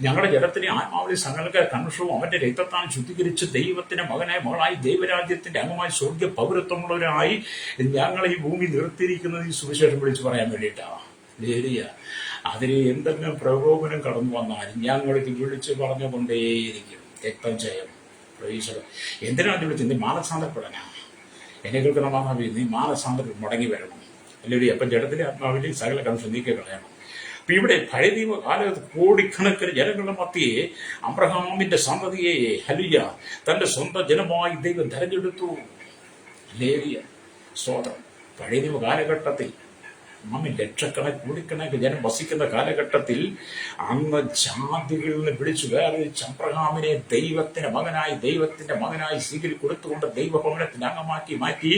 ഞങ്ങളുടെ ജഡത്തിനെ ആത്മാവിലെ സകല കൺവെർഷവും അവന്റെ രക്തത്താൽ ശുദ്ധീകരിച്ച് ദൈവത്തിന്റെ മകനായ മകളായി ദൈവരാജ്യത്തിന്റെ അംഗമായി സ്വർഗ്ഗ പൗരത്വമുള്ളവരായി ഞങ്ങളെ ഈ ഭൂമി നിർത്തിയിരിക്കുന്നത് ഈ സുവിശേഷം വിളിച്ചു പറയാൻ വേണ്ടിയിട്ടാണ്. അതിന് എന്തെങ്കിലും പ്രകോപനം കടന്നു വന്നാലും ഞങ്ങളിത് വിളിച്ച് പറഞ്ഞുകൊണ്ടേയിരിക്കും. രക്തം ചെയ്യും. എന്തിനാണ് വിളിച്ചത്? നീ മാനസാന്തരപ്പെടാനാ. എന്നെ കേൾക്കുന്ന മാതാവി, നീ മാനസാന്തരം മുടങ്ങി വരണം. അല്ലെങ്കിൽ അപ്പം ജഡത്തിലെ ആത്മാവിലെ സകല കൺവെർഷൻ നീക്കി കളയണം. അപ്പൊ ഇവിടെ പഴയ നിയമകാലത്ത് കോടിക്കണക്കിന് ജനങ്ങളുടെ മധ്യേ അബ്രഹാമിന്റെ സന്തതിയെ ഹല്ലേലൂയ തന്റെ സ്വന്തം ജനമായി ദൈവം തെരഞ്ഞെടുത്തു. ഹല്ലേലൂയ സ്തോത്രം. പഴയ നിയമ കാലഘട്ടത്തിൽ കോടിക്കണക്കിന് ജനം വസിക്കുന്ന കാലഘട്ടത്തിൽ അന്ന് ജാതികളിൽ നിന്ന് വിളിച്ചു വേർതിരിച്ച് അബ്രഹാമിനെ ദൈവത്തിന്റെ മകനായി സ്വീകരി കൊടുത്തുകൊണ്ട് ദൈവഭവനത്തിന്റെ അംഗമാക്കി മാറ്റി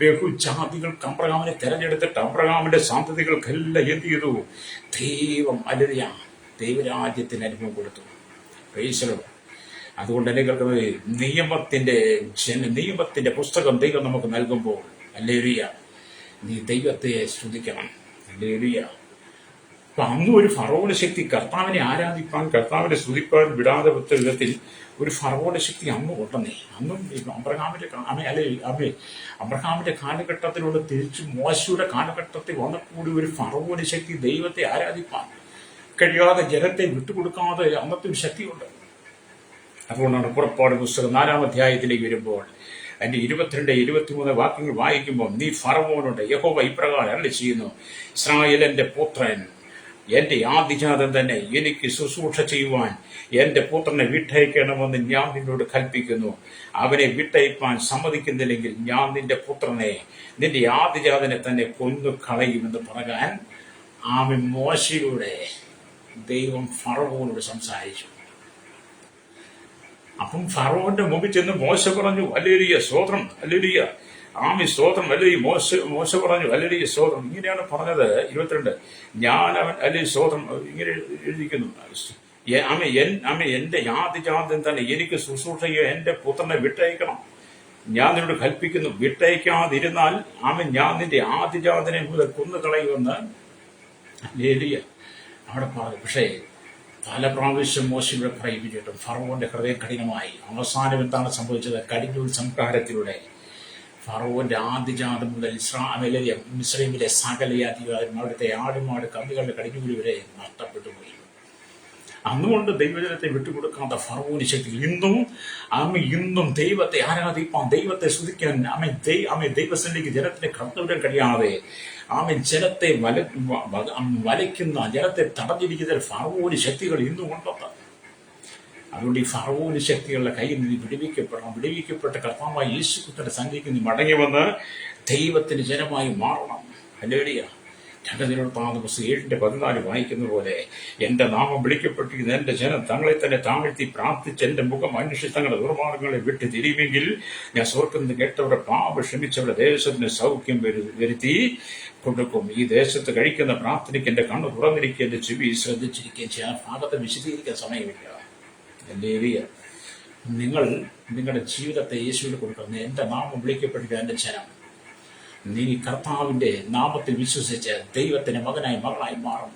ബഹുജാതികൾക്ക് അബ്രഹാമിനെ തെരഞ്ഞെടുത്തിട്ട് അബ്രഹാമിന്റെ സന്തതികൾക്കെല്ലാം എന്ത് ചെയ്തു? ദൈവരാജ്യത്തിന് അനുഭവം കൊടുത്തു. അതുകൊണ്ട് തന്നെ കേൾക്കുന്നത് നിയമത്തിന്റെ പുസ്തകം ദൈവം നമുക്ക് നൽകുമ്പോൾ ഹല്ലേലൂയ നീ ദൈവത്തെ സ്തുതിക്കണം. ഹല്ലേലൂയ. അപ്പൊ അന്നും ഒരു ഫറവോന ശക്തി കർത്താവിനെ ആരാധിപ്പാൻ, കർത്താവിനെ സ്തുതിപ്പാൻ വിടാതെ വിട്ട വിധത്തിൽ ഒരു ഫറവോന ശക്തി അന്നും ഉണ്ടെന്നേ. അന്നും അബ്രഹാമിന്റെ കാലഘട്ടത്തിലൂടെ തിരിച്ചു മോശയുടെ കാലഘട്ടത്തിൽ വന്നക്കൂടി ഒരു ഫറവോന ശക്തി ദൈവത്തെ ആരാധിപ്പാൻ കഴിയാതെ ജനത്തെ വിട്ടുകൊടുക്കാതെ അന്നത്തെ ഒരു ശക്തിയുണ്ട്. അതുകൊണ്ടാണ് പുറപ്പാട് പുസ്തകം 4-ാം അധ്യായത്തിലേക്ക് വരുമ്പോൾ അതിന്റെ 22-23 വാക്യങ്ങൾ വായിക്കുമ്പോൾ നീ ഫറവോനോട് യഹോവ ഇപ്രകാരം അരുളി ചെയ്യുന്നു, ഇസ്രായേലിന്റെ പുത്രൻ എന്റെ ആദിജാതൻ തന്നെ എനിക്ക് ശുശ്രൂഷ ചെയ്യുവാൻ എന്റെ പുത്രനെ വിട്ടയക്കണമെന്ന് ഞാൻ നിന്നോട് കൽപ്പിക്കുന്നു. അവനെ വിട്ടയപ്പാൻ സമ്മതിക്കുന്നില്ലെങ്കിൽ ഞാൻ നിന്റെ പുത്രനെ, നിന്റെ ആദിജാതനെ തന്നെ കൊന്നു കളയുമെന്ന് പറയാൻ മോശയിലൂടെ ദൈവം ഫറവോനോട് സംസാരിച്ചു. അപ്പം ഫറവോന്റെ മുമ്പിൽ ചെന്ന് മോശ പറഞ്ഞു, ഹല്ലേലൂയ, സ്തോത്രം, ഹല്ലേലൂയ, സ്തോത്രം, അല്ലെങ്കിൽ മോശ പറഞ്ഞു, ഹല്ലേലൂയ, സ്തോത്രം. ഇങ്ങനെയാണ് പറഞ്ഞത്. 22, ഞാൻ അവൻ അല്ലെങ്കിൽ സ്തോത്രം ഇങ്ങനെ എഴുതിക്കുന്നു, എന്റെ ആദിജാതൻ തന്നെ എനിക്ക് ശുശ്രൂഷ ചെയ്യുക എന്റെ പുത്രനെ വിട്ടയക്കണം. ഞാൻ നിന്നോട് കൽപ്പിക്കുന്നു, വിട്ടയക്കാതിരുന്നാൽ ഞാൻ നിന്റെ ആദിജാതനെ മുതൽ കൊന്നുകളയുമെന്ന് ഹല്ലേലൂയ അവിടെ പറഞ്ഞു. പക്ഷേ പല പ്രാവശ്യം മോശയുടെ പറയിപ്പിച്ചിട്ടും ഫറവോന്റെ ഹൃദയം കഠിനമായി. അവസാനം എന്താണ് സംഭവിച്ചത്? കടിഞ്ഞൂൽ സംഹാരത്തിലൂടെ ഫറവോന്റെ ആദിജാതം മുതൽ മിസ്രൈമിലെ സകല അധികാരം, അവിടുത്തെ ആടുമാട് കന്നുകളുടെ കടിഞ്ഞൂല് വരെ നഷ്ടപ്പെട്ടു പോയി. അന്നുകൊണ്ട് ദൈവജനത്തെ വിട്ടുകൊടുക്കാത്ത ഫറവോന് ശക്തി ഇന്നും ദൈവത്തെ ആരാധിപ്പാൻ, ദൈവത്തെ സ്തുതിക്കാൻ ദൈവസന്നിധിക്ക് ജനത്തിന് കടന്നുവിടാൻ കഴിയാതെ ജനത്തെ വലയ്ക്കുന്ന, ജനത്തെ തടഞ്ഞിരിക്കുന്ന ഫറവോന് ശക്തികൾ ഇന്നും ഉണ്ടെന്ന്. അതുകൊണ്ട് ഈ ഫറവോന് ശക്തികളുടെ കയ്യിൽ നിന്ന് വിടുവിക്കപ്പെട്ട കർത്താവായ യേശുക്രിസ്തുവിന്റെ സന്നിധിക്ക് നീ മടങ്ങി വന്ന് ദൈവത്തിന് ജനമായി മാറണം. ഹല്ലേലൂയ. 2 തിമോഥെയോസ് 7:14 വായിക്കുന്ന പോലെ, എന്റെ നാമം വിളിക്കപ്പെട്ടിരുന്ന എന്റെ ജനം തങ്ങളെ തന്നെ താഴ്ത്തി പ്രാർത്ഥിച്ച് എന്റെ മുഖം അന്വേഷിച്ച് തങ്ങളുടെ ദുർമാർഗ്ഗങ്ങളെ വിട്ട് തിരിയുമെങ്കിൽ ഞാൻ സ്വർഗ്ഗത്തിൽ നിന്ന് കേട്ടവരുടെ പാപം ക്ഷമിച്ചവരുടെ ദേശത്തിന് സൗഖ്യം വരുത്തി കൊടുക്കും. ഈ ദേശത്ത് കഴിക്കുന്ന പ്രാർത്ഥനയ്ക്ക് എന്റെ കണ്ണ് തുറന്നിരിക്കുക, എന്റെ ചെവി ശ്രദ്ധിച്ചിരിക്കുകയും ചെയ്യാൻ ഭാഗത്തെ വിശദീകരിക്കാൻ സമയമില്ല. ഹല്ലേലൂയ. നിങ്ങൾ നിങ്ങളുടെ ജീവിതത്തെ യേശുവിന് കൊടുക്കണം. എന്റെ നാമം വിളിക്കപ്പെട്ടിരുന്ന എന്റെ ജനം, നീ കർത്താവിന്റെ നാമത്തിൽ വിശ്വസിച്ച് ദൈവത്തിന്റെ മകനായി മകളായി മാറും.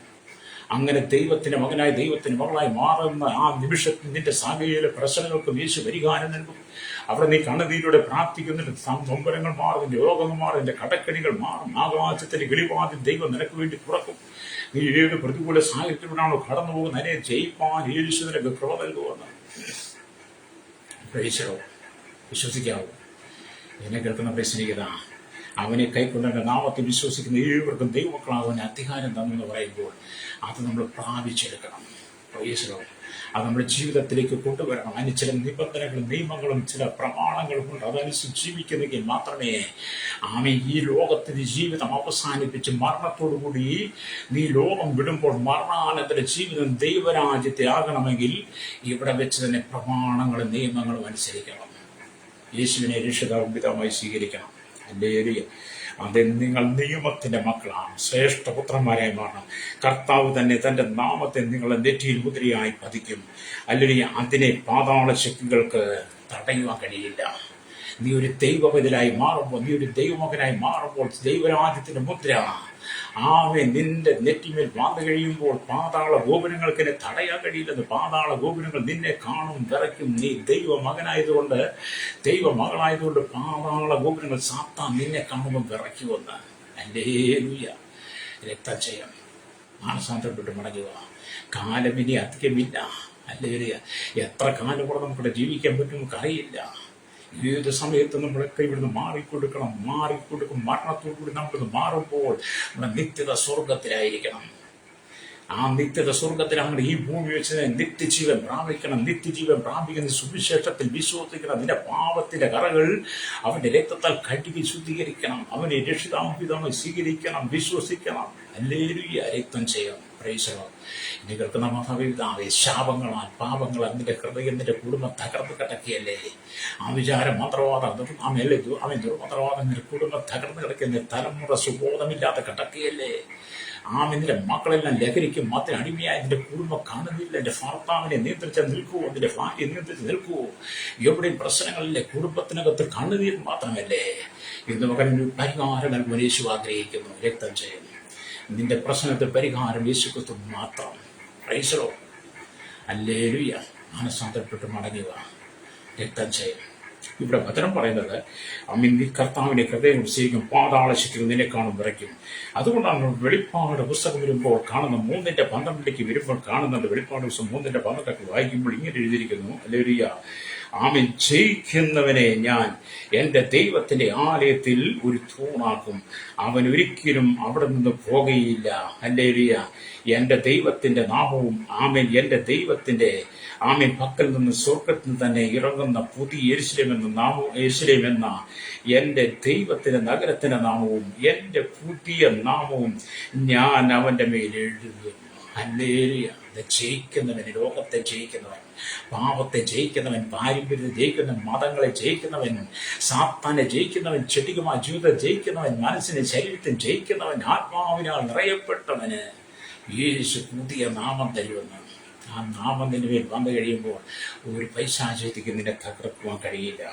അങ്ങനെ ദൈവത്തിന്റെ മകനായി ദൈവത്തിന്റെ മകളായി മാറുന്ന ആ നിമിഷത്തിൽ നിന്റെ സാങ്കേതിക പ്രശ്നങ്ങൾക്കും യേശു പരിഹാരം നൽകും. അവിടെ നീ കണ്ണുനീരോടെ പ്രാർത്ഥിക്കുന്നുണ്ട്, നൊമ്പരങ്ങൾ മാറും, നിന്റെ രോഗങ്ങൾ മാറും, നിന്റെ കടക്കണികൾ മാറും. ആകാശത്തിന്റെ കിളിവാതിൽ ദൈവം നിനക്ക് വേണ്ടി തുറക്കും. നീ ഏത് പ്രതികൂല സാഹചര്യത്തിലൂടെയാണോ കടന്നു പോകുന്നത്, അതിനെ ജയിപ്പാൻ യേശു നിനക്ക് കൃപ നൽകുമെന്ന് വിശ്വസിക്കാവൂ. എന്നെ കേൾക്കുന്ന പ്രശ്നികത, അവനെ കൈക്കൊണ്ട നാമത്തിൽ വിശ്വസിക്കുന്ന ഏവർക്കും ദൈവമക്കളാകുവാൻ അധികാരം തന്നെന്ന് പറയുമ്പോൾ അത് നമ്മൾ പ്രാപിച്ചെടുക്കണം. അത് നമ്മുടെ ജീവിതത്തിലേക്ക് കൊണ്ടുവരണം. അതിന് ചില നിബന്ധനകളും നിയമങ്ങളും ചില പ്രമാണങ്ങളും കൊണ്ട് അതനുസരിച്ച് ജീവിക്കുന്നെങ്കിൽ മാത്രമേ ഈ ലോകത്തിന്റെ ജീവിതം അവസാനിപ്പിച്ച് മരണത്തോടുകൂടി നീ ലോകം വിടുമ്പോൾ മരണാനന്തര ജീവിതം ദൈവരാജ്യത്തെ ആകണമെങ്കിൽ ഇവിടെ വെച്ച് തന്നെ പ്രമാണങ്ങളും നിയമങ്ങളും അനുസരിക്കണം. യേശുവിനെ രക്ഷിതാവും പിതാവായി സ്വീകരിക്കണം. ഹല്ലേലൂയ. അത് നിങ്ങൾ നിയമത്തിന്റെ മക്കളാണ്, ശ്രേഷ്ഠപുത്രന്മാരായി മാറണം. കർത്താവ് തന്നെ തന്റെ നാമത്തെ നിങ്ങളുടെ നെറ്റിയിൽ മുദ്രയായി പതിക്കും. അല്ലെങ്കിൽ അതിനെ പാതാള ശക്തികൾക്ക് തടയുവാൻ കഴിയില്ല. നീ ഒരു ദൈവപതിലായി മാറുമ്പോൾ, നീ ഒരു ദൈവമകനായി മാറുമ്പോൾ ദൈവരാജ്യത്തിന്റെ മുദ്ര നിന്റെ നെറ്റിമേൽ വന്നു കഴിയുമ്പോൾ പാതാള ഗോപുരങ്ങൾക്ക് എന്നെ തടയാൻ കഴിയില്ലെന്ന്. പാതാള ഗോപുരങ്ങൾ നിന്നെ കാണും, വിറയ്ക്കും. നീ ദൈവമകനായതുകൊണ്ട്, ദൈവമകളായതുകൊണ്ട് പാതാള ഗോപുരങ്ങൾ സാത്താൻ നിന്നെ കാണുമ്പോൾ വിറയ്ക്കുമെന്ന്. ഹല്ലേലൂയ. രക്തജയം. മാനസാന്തരപ്പെട്ട് മടങ്ങുക. കാലം ഇനി അധികമില്ല. ഹല്ലേലൂയ. എത്ര കാലം കൂടെ നമുക്കിവിടെ ജീവിക്കാൻ പറ്റും നമുക്കറിയില്ല. ഏത് സമയത്ത് നമ്മളൊക്കെ ഇവിടുന്ന് മാറിക്കൊടുക്കും. മരണത്തോടുകൂടി നമ്മളിന്ന് മാറുമ്പോൾ നമ്മുടെ നിത്യത സ്വർഗത്തിലായിരിക്കണം. ആ നിത്യത സ്വർഗത്തിലാണ്. ഈ ഭൂമി വെച്ച് നിത്യജീവൻ പ്രാപിക്കണം. നിത്യജീവൻ പ്രാപിക്കുന്ന സുവിശേഷത്തിൽ വിശ്വസിക്കണം. നിന്റെ പാപത്തിന്റെ കറകൾ അവന്റെ രക്തത്താൽ കഴുകി ശുദ്ധീകരിക്കണം. അവനെ രക്ഷിതാവും പിതാവായി സ്വീകരിക്കണം, വിശ്വസിക്കണം. ഹല്ലേലൂയ. രക്തം ചെയ്യണം. ഇനി കേൾക്കുന്ന മാതാപിതാവേ, ശാപങ്ങളാൽ പാപങ്ങളാൽ നിന്റെ ഹൃദയം, നിന്റെ കുടുംബം തകർന്ന് കിടക്കുകയല്ലേ? ആ വിചാരം മന്ത്രവാദം, ദുർമന്ത്രവാദം നിന്റെ കുടുംബം തകർന്ന് കിടക്കുന്ന തലമുറ സുബോധമില്ലാതെ കിടക്കുകയല്ലേ? നിന്റെ മക്കളെല്ലാം ലഹരിക്കും മാത്രം അടിമയായി നിന്റെ കുടുംബം കാണുന്നില്ല. എന്റെ ഭർത്താവിനെ നിയന്ത്രിച്ച് നിൽക്കുവോ? നിന്റെ ഭാര്യയെ നിയന്ത്രിച്ച് നിൽക്കുവോ? എവിടെയും പ്രശ്നങ്ങളില്ലേ? കുടുംബത്തിനകത്ത് കണ്ണുനീർ മാത്രമല്ലേ? ഇന്ന് മകനൊരു പരിഹാരം നൽകുവാൻ യേശു ആഗ്രഹിക്കുന്നു. രക്തം ചെയ്യുന്നു. നിന്റെ പ്രശ്നത്തിൽ പരിഹാരം യേശുക്രിസ്തു മാത്രം. Price the Lord. ഹല്ലേലൂയ. മാനസാന്തരപ്പെട്ട് മടങ്ങുക. രക്തം ചെയ്യും. ഇവിടെ വചനം പറയുന്നത് നീ കർത്താവിന്റെ ഹൃദയം വിശ്വസിക്കും, പാതാള ശക്തികൾ നിന്നെ കാണും, വിറയ്ക്കും. അതുകൊണ്ടാണ് വെളിപ്പാട് പുസ്തകം വരുമ്പോൾ കാണുന്ന 3:12 വരുമ്പോൾ കാണുന്നുണ്ട്. വെളിപ്പാട് പുസ്തകം 3:12 വായിക്കുമ്പോൾ ഇങ്ങനെ എഴുതിയിരിക്കുന്നു. ഹല്ലേലൂയ. ആമേൻ, ജയിക്കുന്നവനെ ഞാൻ എൻ്റെ ദൈവത്തിന്റെ ആലയത്തിൽ ഒരു തൂണാക്കും. അവൻ ഒരിക്കലും അവിടെ നിന്ന് പോകുകയില്ല. ഹല്ലേലൂയ. എൻ്റെ ദൈവത്തിന്റെ നാമവും ആമേൻ, എൻ്റെ ദൈവത്തിന്റെ ആമേൻ പക്കൽ നിന്ന് സ്വർഗത്തിൽ തന്നെ ഇറങ്ങുന്ന പുതിയ യെരൂശലേം എന്ന എൻ്റെ ദൈവത്തിന്റെ നഗരത്തിന്റെ നാമവും എൻ്റെ പുതിയ നാമവും ഞാൻ അവന്റെ മേൽ എഴുതുന്നു. ഹല്ലേലൂയ. ജയിക്കുന്നവൻ, ലോകത്തെ ജയിക്കുന്നവൻ, പാപത്തെ ജയിക്കുന്നവൻ, പാരമ്പര്യത്തെ ജയിക്കുന്നവൻ, മതങ്ങളെ ജയിക്കുന്നവൻ, സാത്താനെ ജയിക്കുന്നവൻ, ചെടികമായ ജീവിതത്തെ ജയിക്കുന്നവൻ, മനസ്സിനെ ശരീരത്തെ ജയിക്കുന്നവൻ, ആത്മാവിനാൽ നിറയപ്പെട്ടവന് യേശു പുതിയ നാമം തരുമെന്ന്. ആ നാമം നിന്റെ മേൽ വന്നു കഴിയുമ്പോൾ ഒരു പൈശാചികതയ്ക്ക് നിന്നെ തകർക്കുവാൻ കഴിയില്ല.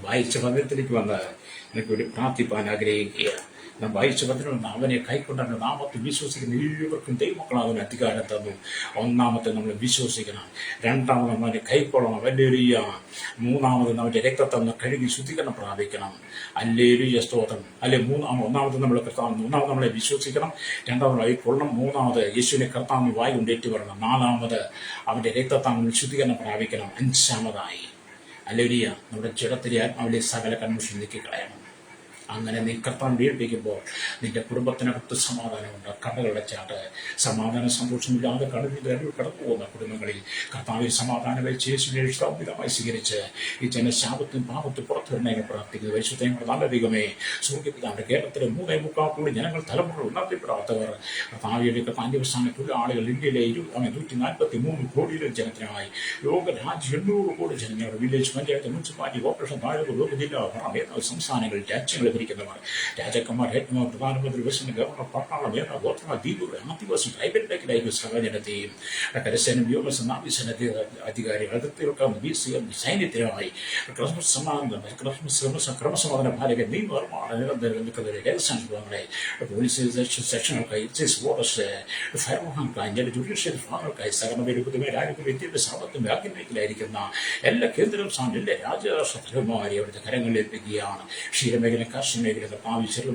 വായിച്ച പദത്തിലേക്ക് വന്ന് നിനക്ക് പ്രാർത്ഥിപ്പാൻ ആഗ്രഹിക്കുക. നാം വായിച്ച പദത്തിലുള്ള അവനെ കൈക്കൊണ്ട നാമത്തിൽ വിശ്വസിക്കുന്ന എല്ലാവർക്കും ദൈവമക്കളാകുന്ന അധികാരം തന്നു. ഒന്നാമത്തെ നമ്മൾ വിശ്വസിക്കണം, രണ്ടാമത് അവനെ കൈക്കൊള്ളണം, ഹല്ലേലൂയ. മൂന്നാമത് അവന്റെ രക്തത്തെ കഴുകി ശുദ്ധീകരണം പ്രാപിക്കണം, ഹല്ലേലൂയ, സ്തോത്രം. ഒന്നാമത് നമ്മൾ മൂന്നാമത് നമ്മളെ വിശ്വസിക്കണം, രണ്ടാമത് കൈക്കൊള്ളണം, മൂന്നാമത് യേശുവിനെ കർത്താവിന് വായി കൊണ്ട് ഏറ്റുപറയണം, നാലാമത് അവന്റെ രക്തത്താൽ ശുദ്ധീകരണം പ്രാപിക്കണം, അഞ്ചാമതായി ഹല്ലേലൂയ നമ്മുടെ ജഡത്തിലെ ആത്മാവിലെ സകല കൺമുഷൻ നീക്കിക്കളയണം. അങ്ങനെ നീ കർത്താൻ വീഴ്പിക്കുമ്പോൾ നിന്റെ കുടുംബത്തിനകത്ത് സമാധാനമുണ്ട്. കടകളുടെ ചാട്ട് സമാധാനം സന്തോഷമില്ലാതെ കടന്നു പോകുന്ന കുടുംബങ്ങളിൽ കർത്താവിൽ സമാധാനം വെച്ച് യേശുവിനെ ഇഷ്ടമിതമായി സ്വീകരിച്ച് ഈ ജനശാപത്തും പാപത്തും പുറത്തു വരണേനെ പ്രാർത്ഥിക്കുന്നത്. പരിശുദ്ധങ്ങളുടെ നല്ല ദൈവമേ, സൂര്യപിതാവിന്റെ കേരളത്തിലെ 3.25 കോടി ജനങ്ങൾ തലമുറ ഉണർത്തിപ്പെടാത്തവർ കർത്താവിയുടെ അന്യവസാന തൊഴിലാളികൾ ഇന്ത്യയിലെ 143 കോടിയിലും ജനത്തിനായി ലോകരാജ്യം 800 കോടി ജനങ്ങൾ, വില്ലേജ് പഞ്ചായത്ത്, മുനിസിപ്പാലിറ്റി, കോർപ്പറേഷൻ, താഴെ ലോക ജില്ലാ സംസ്ഥാനങ്ങൾ, രാജ്യങ്ങൾ ഭരിക്കുന്നവർ, രാജാക്കന്മാർ, ഹെഡ്മാർ, പ്രധാനമന്ത്രി, പ്രസിഡന്റ്, ഗവർണർ, പട്ടാളം, ഗോത്രങ്ങൾ, ദ്വീപുകൾ, ആദിവാസി, ട്രൈബൽ മേഖലയിലെ സകലജനത്തെയും, കരസേന, വ്യോമസേന, നാവികസേന അധികാരികൾ, അതിർത്തികൾക്കാണ് BCM സൈന്യത്തിനായി ക്രമസമാധാന പാലകൻ, നിയമനിർമ്മാണ നിൽക്കുന്നവരെ, രഹസ്യാനുഭവങ്ങളെ, പോലീസ് സെക്ഷനുകൾക്കായി, ബോർഡേഴ്സ്, ഫയർമാർക്കായി, ജുഡീഷ്യൽ വിഭാഗങ്ങൾക്കായി, സകല വിരുദ്ധമേ രാജ്യത്തെ വിദ്യാഭ്യാസ സാമ്പത്തിക ബാങ്കിംഗ് മേഖലയായിരിക്കുന്ന എല്ലാ കേന്ദ്രം എല്ലാ രാജ്യരാഷ്ട്ര തലവന്മാരെ അവിടുത്തെ കരങ്ങളിൽ എത്തിക്കുകയാണ്. ക്ഷീരമേഖല, കാർഷിക മേഖല,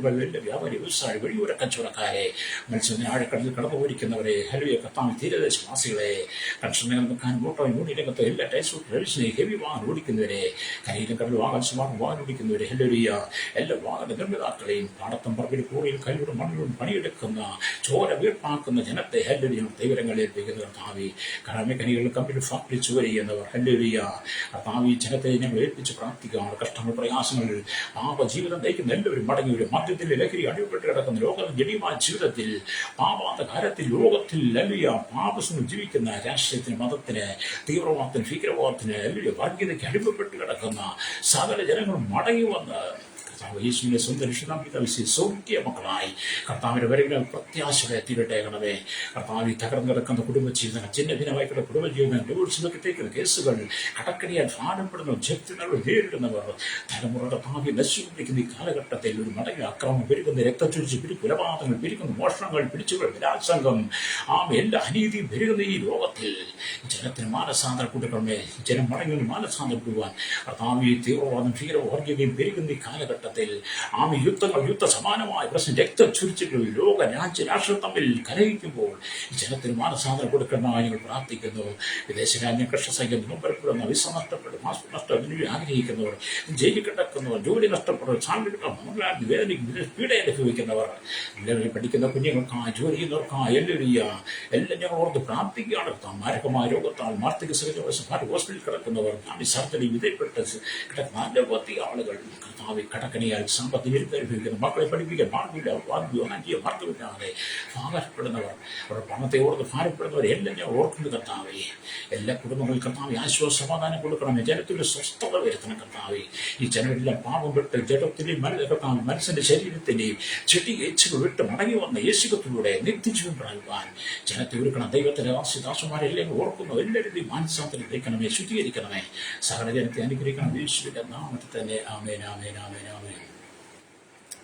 വലിയ വ്യാപാരി, വ്യവസായ, വഴിയോര കച്ചവടക്കാരെ, മത്സ്യത്തിന് ആഴക്കടലിൽ കടന്നുപോയിരിക്കുന്നവരെ, ഹല്ലേലൂയ, കർത്താവ് തീരദേശവാസികളെ, കൺസ്ട്രക്ഷൻ രംഗത്ത്, മോട്ടോർ യൂണിറ്റ് രംഗത്ത്, എല്ലാ ടൈൽസ് ഹെവി വാഹനം ഓടിക്കുന്നവരെ, കരയിലും കടൽ വാഹനം ഓടിക്കുന്നവരെ, ഹല്ലേലൂയ, എല്ലാ വാഹന നിർമ്മിതാക്കളെയും, പാടത്തും പറമ്പിൽ കൂടിയും കല്ലിലും മണ്ണിലും പണിയെടുക്കുന്ന ചോര വീർപ്പാക്കുന്ന ജനത്തെ, ഹല്ലേലൂയ, ദൈവരങ്ങളിൽ ഏൽപ്പിക്കുന്ന കർത്താവേ, കണികളിൽ കമ്പിൽ ഫാക്ടറി ചുവരി ചെയ്യുന്നവർ, ഹല്ലേലൂയ, കർത്താവേ, ജനത്തെ ഞങ്ങൾ ഏൽപ്പിച്ച് പ്രാർത്ഥിക്കുകയാണ്. കഷ്ടങ്ങൾ, പ്രയാസങ്ങൾ, ജീവിതം നയിക്കുന്ന എല്ലാവരും മടങ്ങി വരും. മദ്യത്തിൽ ലഹരി അടിപ്പെട്ട് കിടക്കുന്ന ലോക ജനീയമായ ജീവിതത്തിൽ, പാപാന്തകാരത്തിൽ, ലോകത്തിൽ ഹല്ലേലൂയ പാപങ്ങൾ ജീവിക്കുന്ന, രാഷ്ട്രീയത്തിന്, മതത്തിന്, തീവ്രവാദത്തിന്, ഭീകരവാദത്തിന്, ഹല്ലേലൂയ ഭാഗ്യതയ്ക്ക് അടിമപ്പെട്ട് കിടക്കുന്ന സകല ജനങ്ങളും മടങ്ങി വന്ന് യേശുവിനെ സ്വന്തം രക്ഷിതാപിതാവിനെ സൗഖ്യ മക്കളായി കർത്താവിന്റെ വരവിനെ പ്രത്യാശകളെ തീരട്ടേക്കണമേ. കർത്താവ് തകർന്നു കിടക്കുന്ന കുടുംബജീവിതങ്ങൾ, ചിഹ്നഭിന്നമായി കിടക്കുന്ന കുടുംബജീവിതങ്ങൾ, ഡിവോഴ്സിലേക്കുള്ള കേസുകൾ, കടക്കടിയാൽ ഭാരപ്പെടുന്ന ജപ്തികൾ നേരിടുന്നവർ, തലമുറയുടെ ഭാവി നശിപ്പിക്കുന്ന ഈ കാലഘട്ടത്തിൽ ഒരു മടങ്ങി അക്രമം പെരുകുന്ന, രക്തച്ചൊരിച്ച് കൊലപാതകങ്ങൾ പെരുകുന്ന, മോഷണങ്ങൾ, പിടിച്ചുകൾ, ബലാത്സംഗം, എല്ലാ അനീതിയും പെരുകുന്ന ഈ ലോകത്തിൽ ജനത്തിന് മാനസാന്തരം കൊടുക്കണമേ. ജനം മടങ്ങി മാനസാന്തരപ്പെടുവാൻ കർത്താവ് തീവ്രവാദം, ഭീകരവർഗീയതയും പെരുകുന്ന ഈ കാലഘട്ടത്തിൽ യുദ്ധങ്ങൾ, യുദ്ധസമാനമായ പ്രശ്നം, രക്തച്ചൊരിച്ചിട്ടുകൾ, ലോക രാഷ്ട്രം തമ്മിൽ കലഹിക്കുമ്പോൾ ജനത്തിന് മാനസാന്തരം കൊടുക്കണമെന്ന് ഞങ്ങൾ പ്രാർത്ഥിക്കുന്നു. വിദേശ രാജ്യം കർഷകസംഖ്യ മുമ്പരപ്പെടുന്ന, വിസ നഷ്ടപ്പെടും, നഷ്ടം ആഗ്രഹിക്കുന്നവർ, ജയിലിൽ കിടക്കുന്നവർ, ജോലി നഷ്ടപ്പെടുന്നവർ, സാമ്പത്തിക വേദനയ്ക്ക് പീഡ അനുഭവിക്കുന്നവർ, എല്ലാവരും പഠിക്കുന്ന കുഞ്ഞുങ്ങൾക്കായി, ജോലി ചെയ്യുന്നവർക്കായി, എല്ലാം ഞങ്ങൾ ഓർത്ത് പ്രാർത്ഥിക്കുകയാണ്. മാരകമായ രോഗത്താൽ ഹോസ്പിറ്റലിൽ കിടക്കുന്നവർ, സർജറി വിധേയപ്പെട്ട് കിടക്കുന്ന നിരവധി ആളുകൾ കടക്കണിയാൽ സാമ്പത്തിക അനുഭവിക്കുന്ന, മക്കളെ പഠിപ്പിക്കാൻ മാർഗമില്ലാതെ ഭാരപ്പെടുന്നവർ, അവരുടെ പണത്തെ ഓർത്ത് ഭാരപ്പെടുന്നവർ എല്ലാം ഞാൻ ഓർക്കുന്നത് കർത്താവേ. എല്ലാ കുടുംബങ്ങളിൽ കർത്താവെ ആശ്വാസ സമാധാനം കൊടുക്കണമേ. ജനത്തിന്റെ സ്വസ്ഥത വരുത്തണം കർത്താവെ. ഈ ജനമെല്ലാം പാപം വിട്ട് ജഡത്തിന്റെയും മനസ്സിന്റെ ശരീരത്തിന്റെയും ചെടി ഏച്ചുകൾ വിട്ട് മടങ്ങി വന്ന യേശുവിലൂടെ നിത്യജീവൻ പ്രാപിക്കാൻ ജനത്തെ ഒരുക്കണം. ദൈവത്തിലെ ദാസന്മാരെല്ലാം ഓർക്കുന്നു, എല്ലാവരുടെയും മാനസാന്തരം തേക്കണമേ, ശുദ്ധീകരിക്കണമേ. സകല ജനത്തെ അനുഗ്രഹിക്കണം യേശുവിന്റെ നാമത്തിൽ തന്നെ. ആമേൻ, ആമേൻ, ആമേൻ, ആമേൻ.